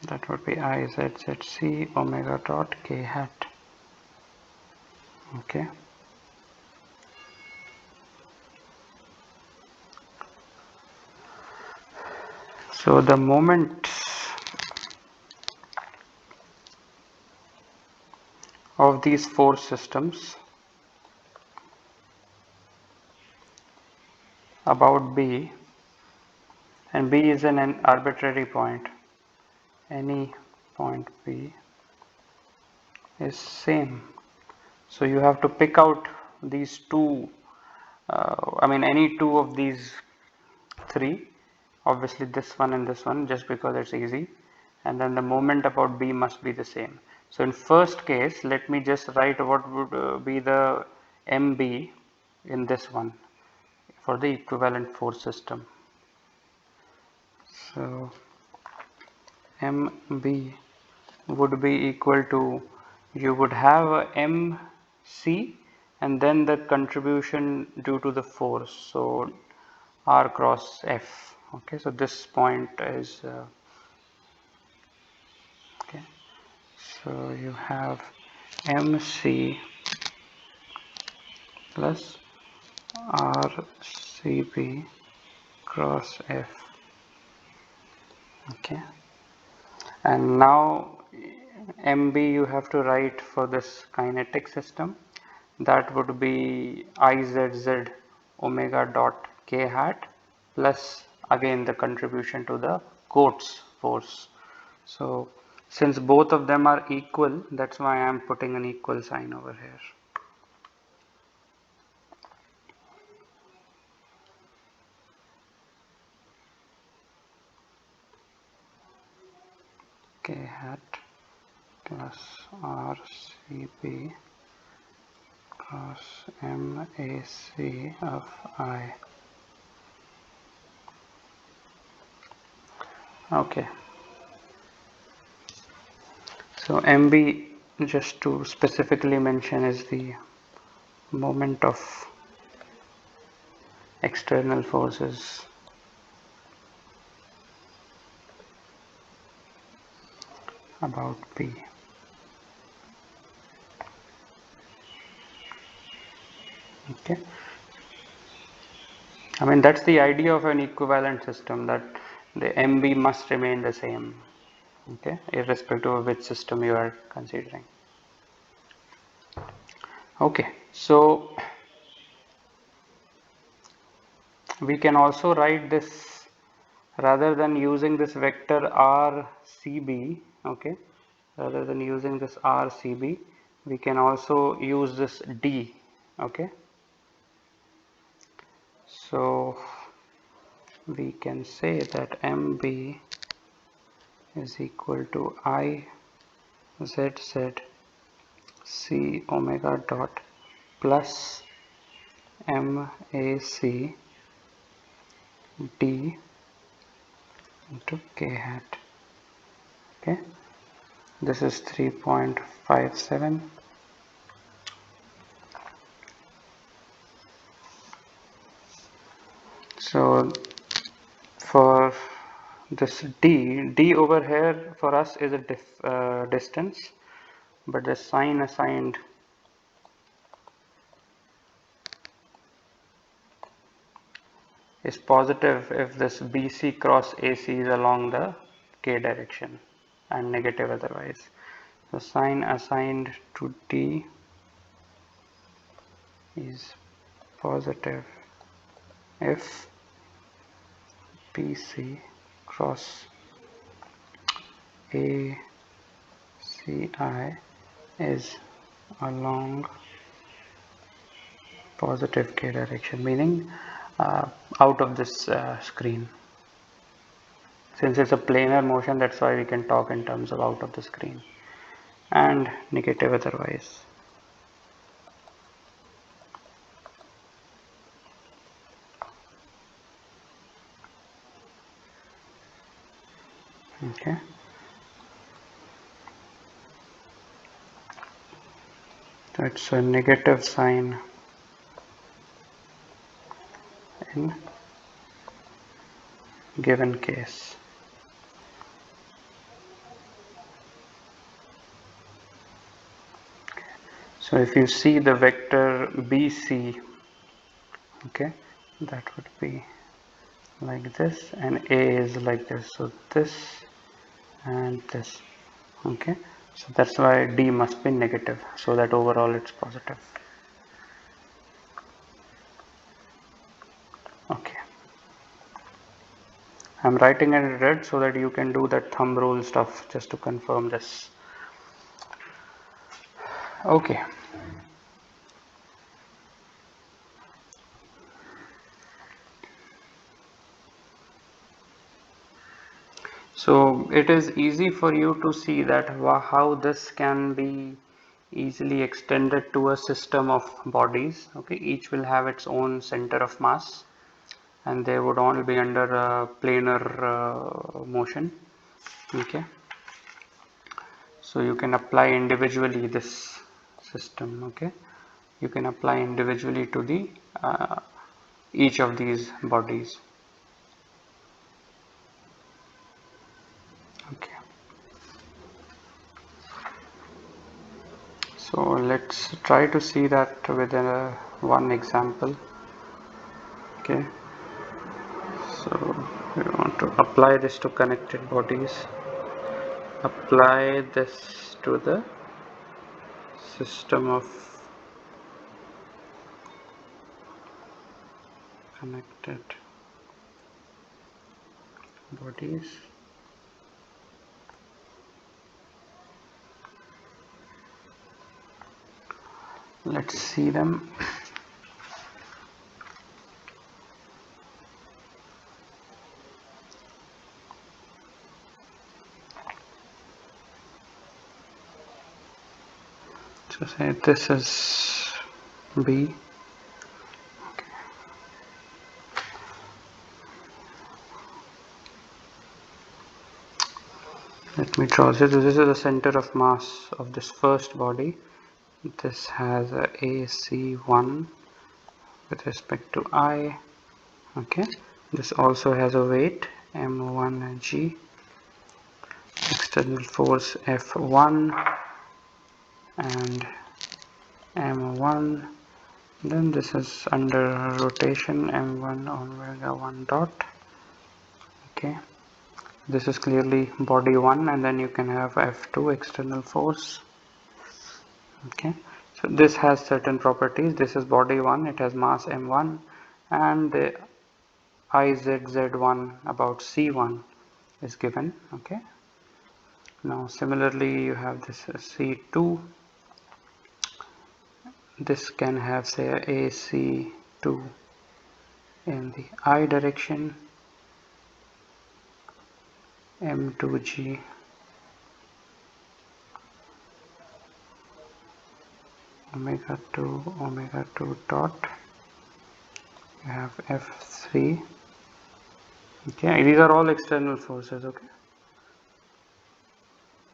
that would be IZZC omega dot k hat. Okay. So the moments of these force systems about B, and B is an arbitrary point, any point B is same. So you have to pick out these two, any two of these three, obviously this one and this one, just because it's easy, and then the moment about B must be the same. So in first case, let me just write what would be the MB in this one for the equivalent force system. So MB would be equal to, you would have a MC and then the contribution due to the force, so R cross F. Okay, so this point is okay, so you have MC plus RCB cross F. Okay, and now MB you have to write for this kinetic system, that would be IZZ omega dot k hat plus again the contribution to the Coates force. So since both of them are equal, that's why I am putting an equal sign over here. K hat plus RCB cross MAC of I. Okay. So MB, just to specifically mention, is the moment of external forces about B. Okay, I mean that's the idea of an equivalent system, that the MB must remain the same, okay, irrespective of which system you are considering. Okay, so we can also write this, rather than using this vector RCB, okay, rather than using this RCB, we can also use this D, okay. So we can say that MB is equal to IZZ C omega dot plus MAC D into k hat. Okay, this is 3.57. So for this d over here for us is a distance, but the sign assigned is positive if this BC cross AC is along the k direction and negative otherwise. The sign assigned to D is positive if BC cross ACI is along positive k direction, meaning out of this screen. Since it's a planar motion, that's why we can talk in terms of out of the screen, and negative otherwise. Okay. So it's a negative sign in given case. So if you see the vector BC, okay, that would be like this, and A is like this. So this and this. Okay, so that's why D must be negative, so that overall it's positive. Okay, I'm writing it in red so that you can do that thumb rule stuff just to confirm this. Okay, so it is easy for you to see that how this can be easily extended to a system of bodies. Okay, each will have its own center of mass, and they would all be under a planar motion. Okay, so you can apply individually this system. Okay, you can apply individually to the each of these bodies. Okay, so let's try to see that with one example. Okay, so we want to apply this to connected bodies, apply this to the system of connected bodies. Let's see them. So say this is B. Okay. Let me draw this. This is the center of mass of this first body. This has a AC1 with respect to I. Okay. This also has a weight M1G, external force F1 and M1. Then this is under rotation M1 omega 1 dot. Okay, this is clearly body 1, and then you can have F2 external force. Okay, so this has certain properties. This is body 1, it has mass M1, and the IZZ1 about C1 is given. Okay, now similarly you have this C2. This can have say a AC2 in the I direction, M2G omega 2 dot. You have F3 Okay, these are all external forces. Okay,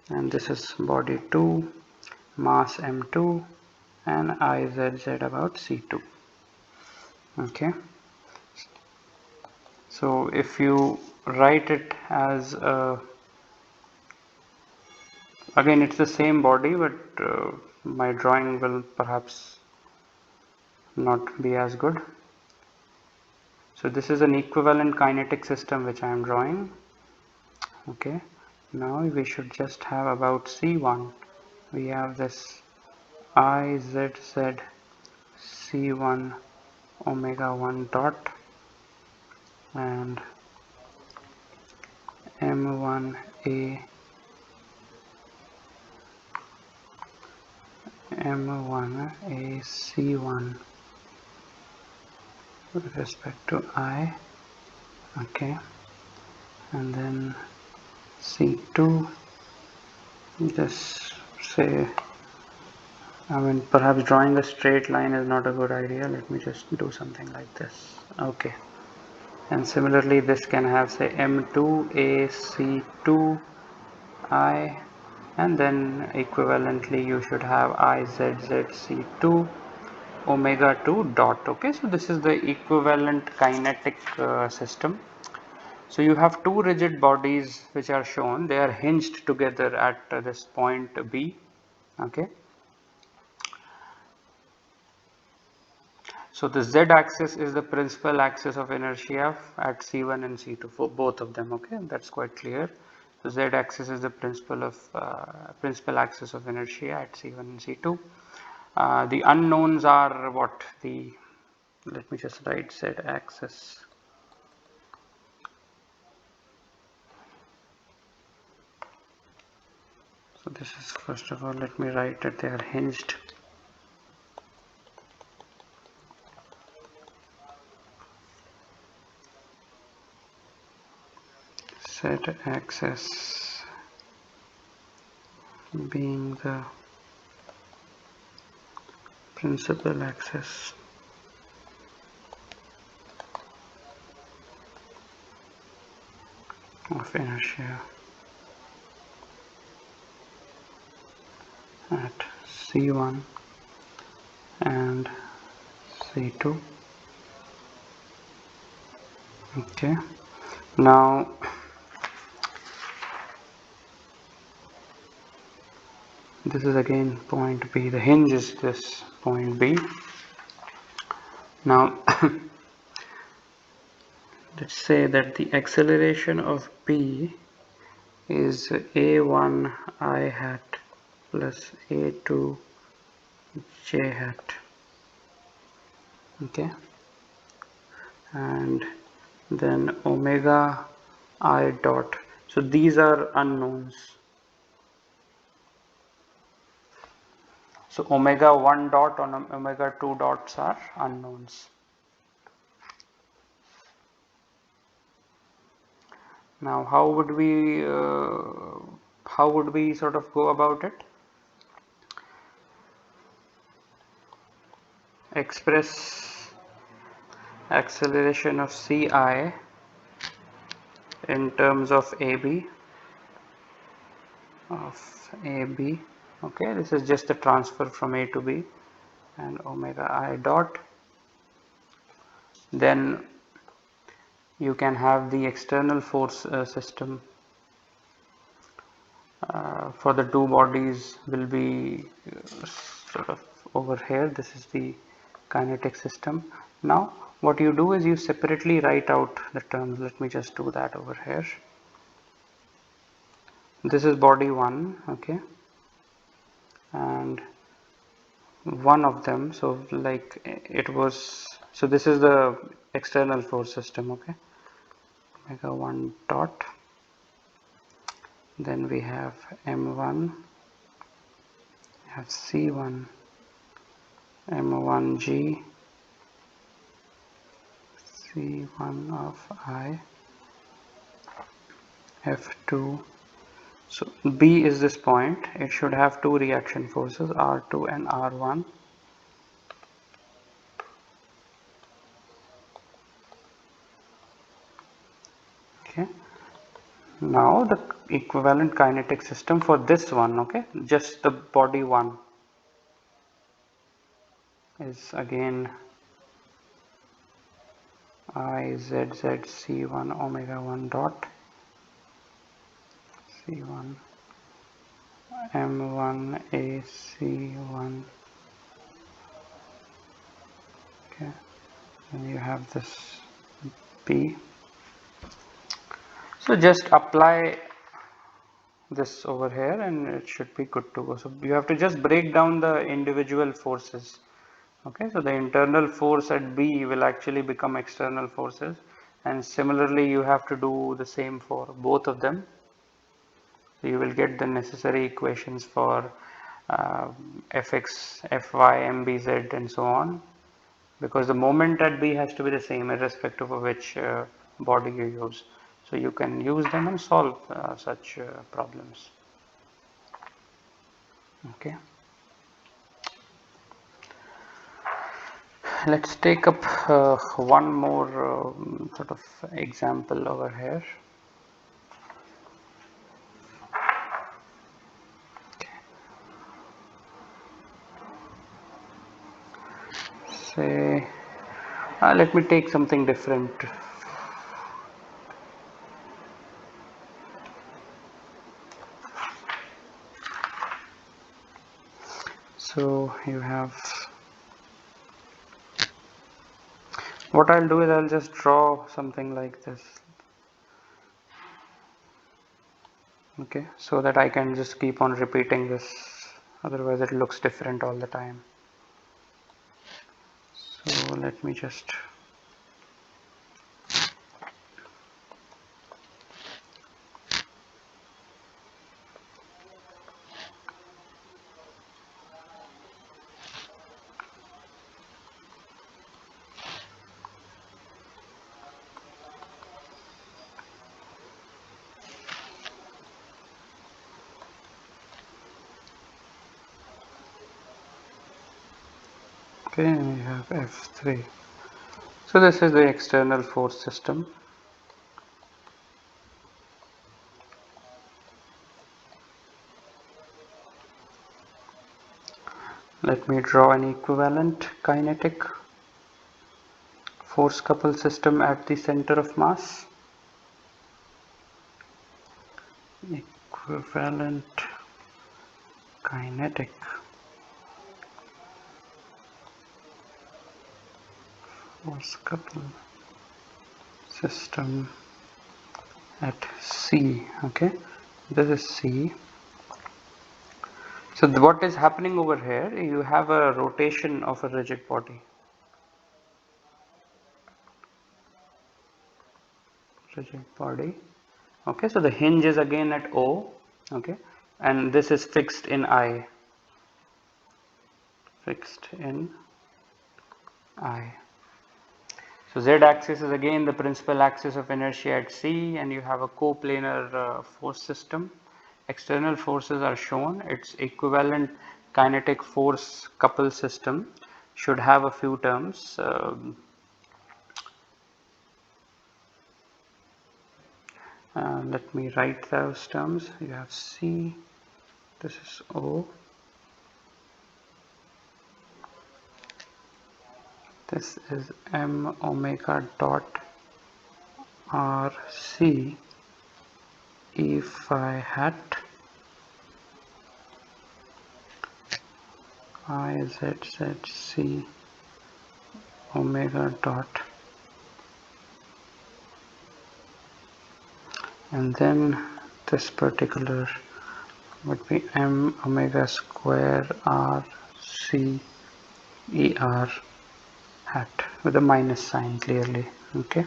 and this is body 2, mass m2, and izz about c2. Okay, so if you write it as again it's the same body, but my drawing will perhaps not be as good. So this is an equivalent kinetic system which I am drawing. Okay, now we should just have about C1. We have this IZZ C1 omega 1 dot and M1A M1A C1 with respect to I. Okay, and then C2, just say, I mean, perhaps drawing a straight line is not a good idea. Let me just do something like this. Okay, and similarly this can have, say, M2AC2I, and then equivalently you should have IZZC2 omega 2 dot. Okay, so this is the equivalent kinetic system. So you have two rigid bodies which are shown. They are hinged together at this point B. Okay, so the z-axis is the principal axis of inertia at C1 and C2 for both of them. Okay, that's quite clear. So z-axis is the principal axis of inertia at C1 and C2. The unknowns are what? Let me just write z-axis. So this is, first of all, let me write that they are hinged. Z-axis being the principal axis of inertia at C1 and C2. Okay, now this is again point B. The hinge is this point B. Now let's say that the acceleration of B is a1 I hat plus a2 j hat. Okay, and then omega I dot. So these are unknowns. So omega 1 dot and omega 2 dots are unknowns. Now how would we sort of go about it? Express acceleration of Ci in terms of AB. Okay, this is just the transfer from A to B, and omega I dot. Then you can have the external force system for the two bodies will be sort of over here. This is the kinetic system. Now what you do is you separately write out the terms. Let me just do that over here. This is body 1, okay, and one of them, so like it was, so this is the external force system. Okay, omega 1 dot, then we have m1, we have c1, m1g, c1 of I, f2. So B is this point. It should have two reaction forces, R2 and R1. Now the equivalent kinetic system for this one, okay, just the body one, is again IZZC1 omega 1 dot C1 M1 AC1. Okay, and you have this P. So just apply this over here and it should be good to go. So you have to just break down the individual forces. Okay, so the internal force at B will actually become external forces, and similarly you have to do the same for both of them. So you will get the necessary equations for Fx, Fy, Mbz and so on, because the moment at B has to be the same irrespective of which body you use. So you can use them and solve such problems. Okay. Let's take up one more sort of example over here. Say, let me take something different. So you have, what I'll do is I'll just draw something like this. Okay, so that I can just keep on repeating this, otherwise it looks different all the time. So let me just okay, and we have F3. So this is the external force system. Let me draw an equivalent kinetic force couple system at the center of mass. Equivalent kinetic force couple system at C. Okay, this is C. So what is happening over here, you have a rotation of a rigid body. Okay, so the hinge is again at O. Okay, and this is fixed in I. So Z axis is again the principal axis of inertia at C, and you have a coplanar force system. External forces are shown. Its equivalent kinetic force couple system should have a few terms. Let me write those terms. You have C, this is O, this is M omega dot R C E phi hat I Z Z C omega dot, and then this particular would be M omega square R C E R hat with a minus sign clearly. Okay.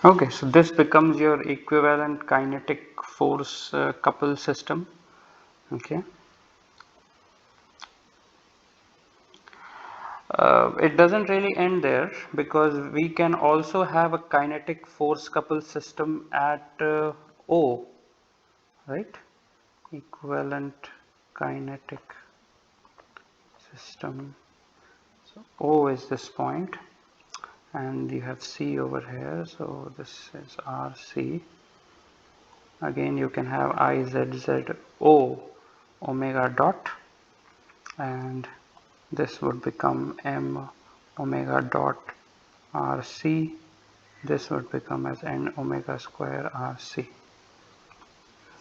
Okay, so this becomes your equivalent kinetic force couple system. Okay. It doesn't really end there, because we can also have a kinetic force couple system at O, right? Equivalent kinetic system. So O is this point. and you have C over here, so this is RC. Again you can have IZZO omega dot, and this would become M omega dot RC. This would become as N omega square RC.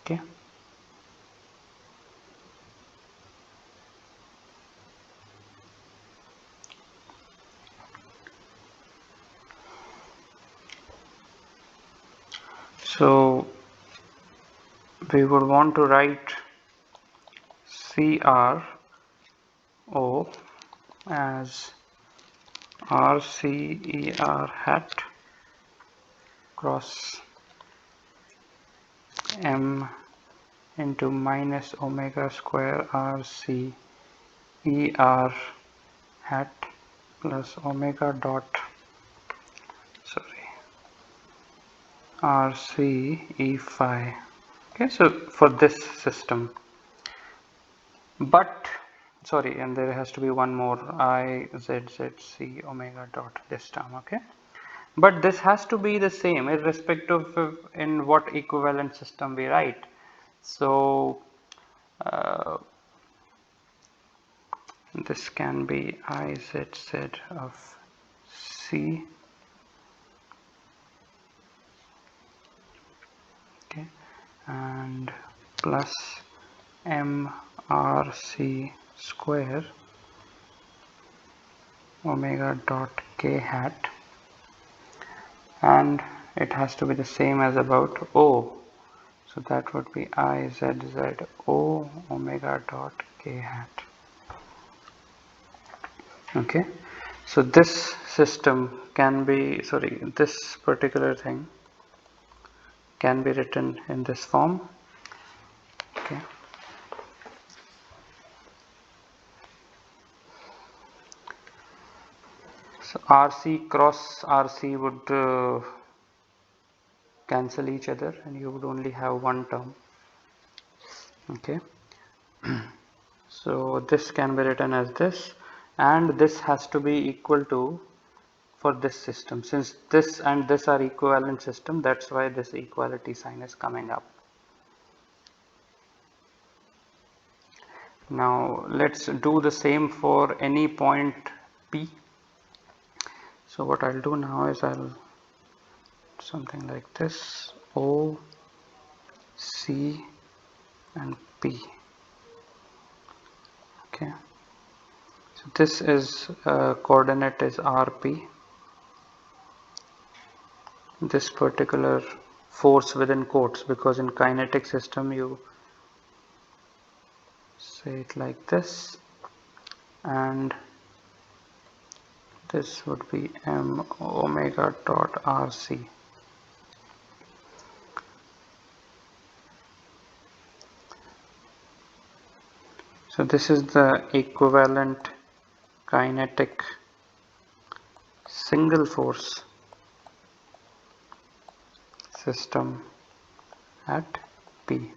Okay. So we would want to write CRO as RCER hat cross M into minus omega square RC ER hat plus omega dot RC E phi. Okay, so for this system, but sorry, and there has to be one more IZZC omega dot this term. Okay, but this has to be the same irrespective of in what equivalent system we write. So this can be IZZ of C, okay, and plus MRC square omega dot K hat, and it has to be the same as about O, so that would be IZZO omega dot K hat. Okay, so this system can be, this particular thing can be written in this form. Okay, so RC cross RC would cancel each other and you would only have one term. Okay, so this can be written as this, and this has to be equal to, for this system, since this and this are equivalent system, that's why this equality sign is coming up. Now let's do the same for any point P. So what I'll do now is I'll do something like this: O, C and P. Okay, so this is coordinate is RP. This particular force within quotes, because in kinetic system you say it like this, and this would be M omega dot RC. So this is the equivalent kinetic single force system at P.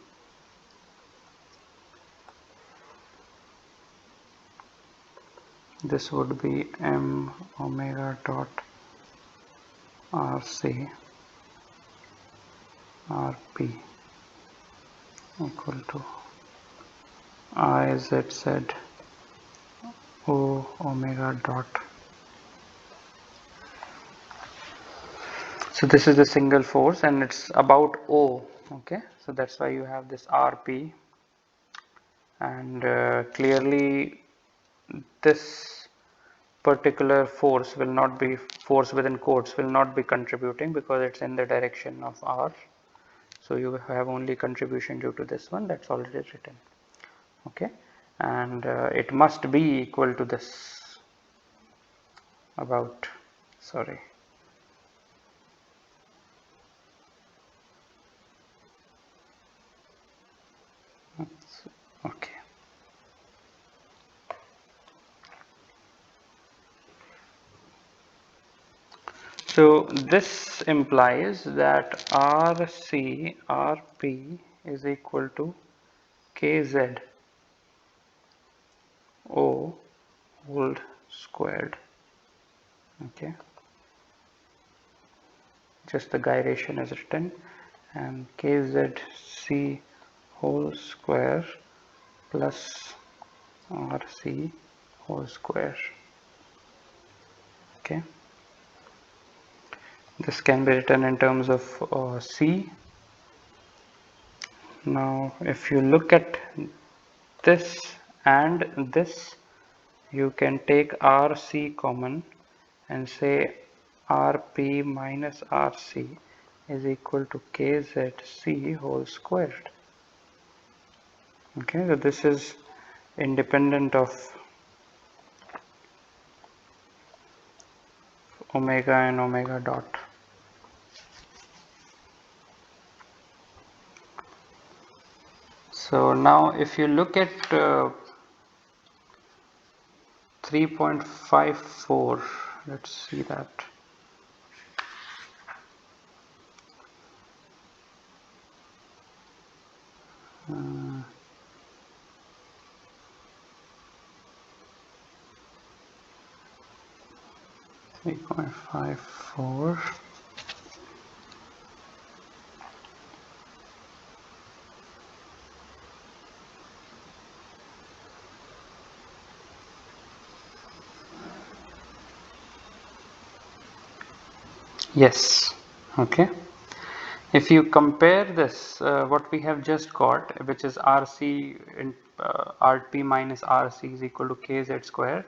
This would be M omega dot RC RP equal to IZZ O omega dot. So this is the single force and it's about O. Okay, so that's why you have this RP, and clearly this particular force will not be, force within quotes will not be contributing because it's in the direction of R. So you have only contribution due to this one, that's already written. Okay, and it must be equal to this about, sorry, okay. So this implies that RC RP is equal to KZ O whole squared. Okay, just the gyration is written, and kzc whole square plus rc whole square. Okay, this can be written in terms of c. Now if you look at this and this, you can take rc common and say rp minus rc is equal to kzc whole squared. Okay, so this is independent of omega and omega dot. So now if you look at 3.54, let's see that. Uh, 3.54. Yes, okay. If you compare this, what we have just got, which is RC in RP minus RC is equal to KZ square,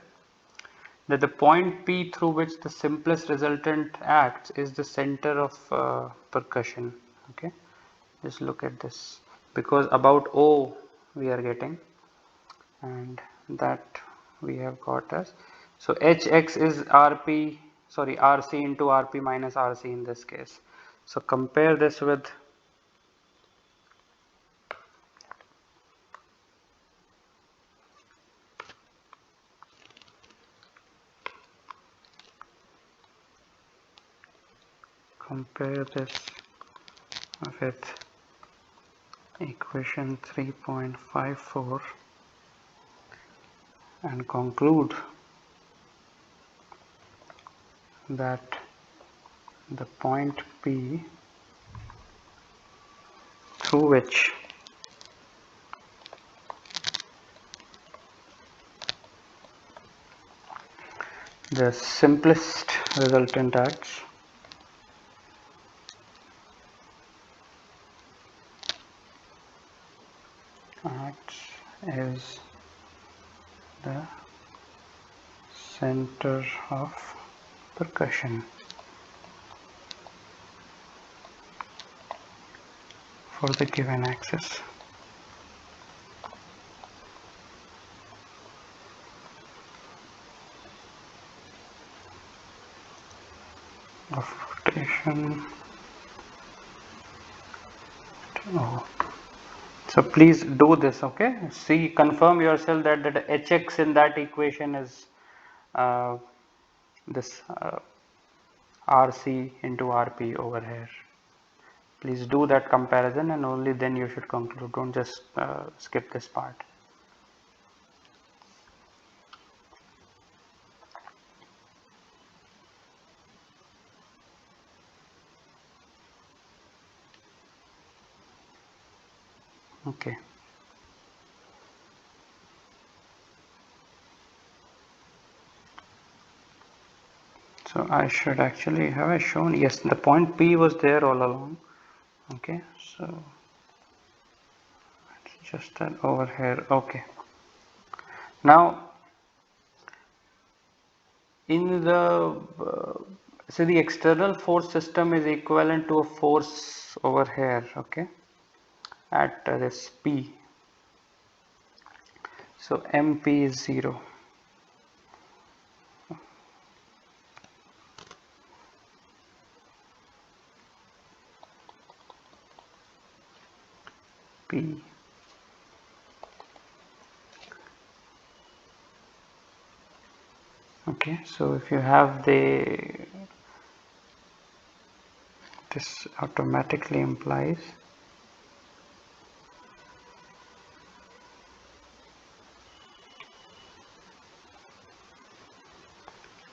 that the point P through which the simplest resultant acts is the center of percussion. Okay, just look at this, because about O we are getting, and that we have got as, so Hx is RC into RP minus RC in this case. So compare this with with equation 3.54 and conclude that the point P through which the simplest resultant acts is the center of percussion for the given axis. Of rotation. Oh. So please do this, okay? See, confirm yourself that the Hx in that equation is this Rc into Rp over here. Please do that comparison and only then you should conclude. Don't just skip this part. Okay. So I should actually, have I shown? Yes, the point P was there all along. Okay, so it's just that over here. Okay. Now, in the so the external force system is equivalent to a force over here. Okay, at this P. So MP is 0. P. Okay, so if you have this automatically implies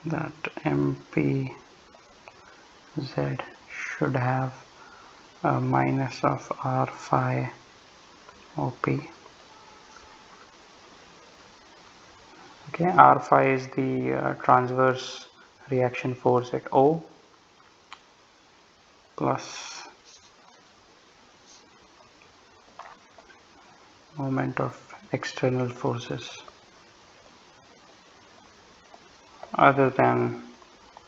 that MPZ should have a minus of R phi OP. Okay, R phi is the transverse reaction force at O plus moment of external forces other than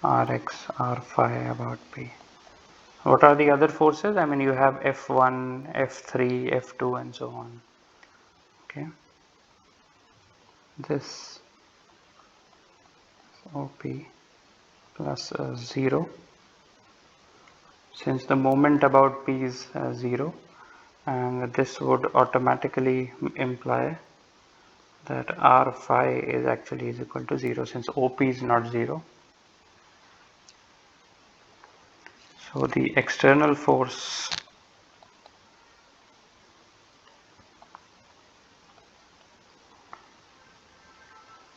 Rx, R phi about P. What are the other forces? I mean, you have F1, F3, F2 and so on. Okay, this OP plus 0, since the moment about P is 0, and this would automatically imply that R phi is actually is equal to 0 since OP is not 0. So the external force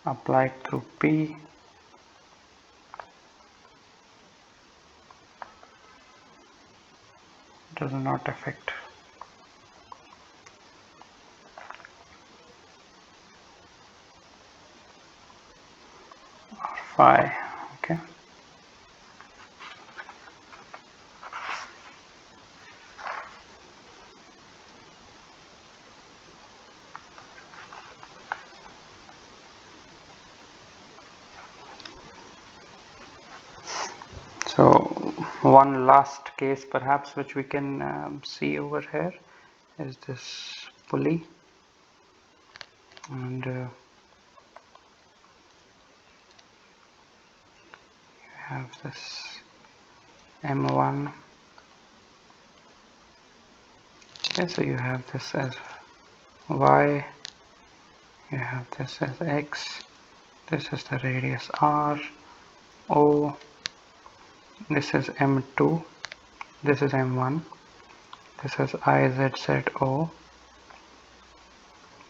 applied through P does not affect R phi. Okay. So one last case perhaps which we can see over here is this pulley, and you have this M1. Okay, so you have this as Y, you have this as X, this is the radius R, O, this is M2, this is M1, this is IZZO,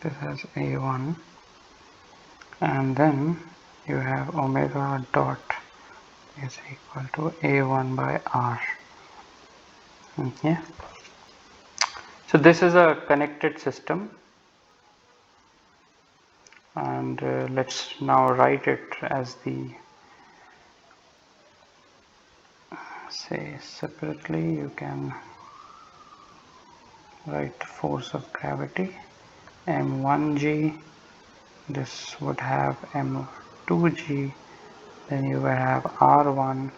this is A1, and then you have omega dot is equal to A1 by R. Okay, so this is a connected system, and let's now write it as the, say separately, you can write the force of gravity M1g, this would have M2g, then you will have R1,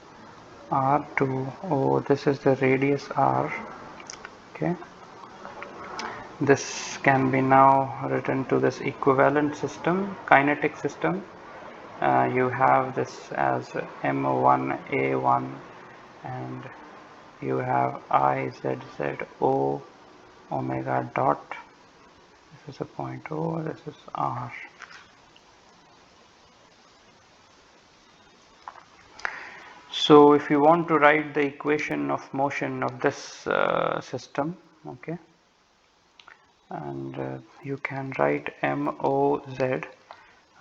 R2, oh this is the radius R. Okay, this can be now written to this equivalent system, kinetic system. You have this as M1A1, and you have IZZO omega dot, this is a point O, this is R. So if you want to write the equation of motion of this system, okay, and you can write MOZ.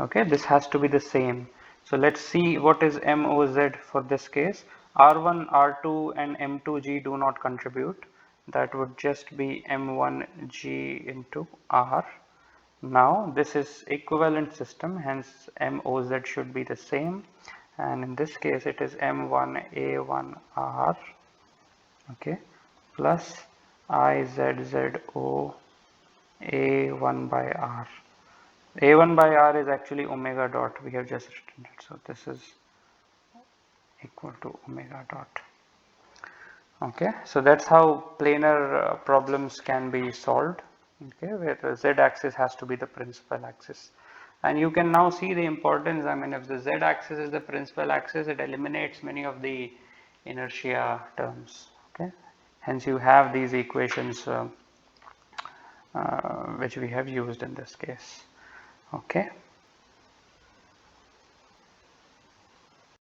Okay, this has to be the same. So let's see what is MOZ for this case. R1, R2 and M2G do not contribute. That would just be M1G into R. Now this is equivalent system, hence MOZ should be the same, and in this case it is M1A1R, okay, plus IZZO A1 by R. A1 by R is actually omega dot, we have just written it, so this is equal to omega dot. Okay, so that's how planar problems can be solved, okay, where the z-axis has to be the principal axis. And you can now see the importance. I mean, if the z-axis is the principal axis, it eliminates many of the inertia terms, okay, hence you have these equations which we have used in this case. Okay.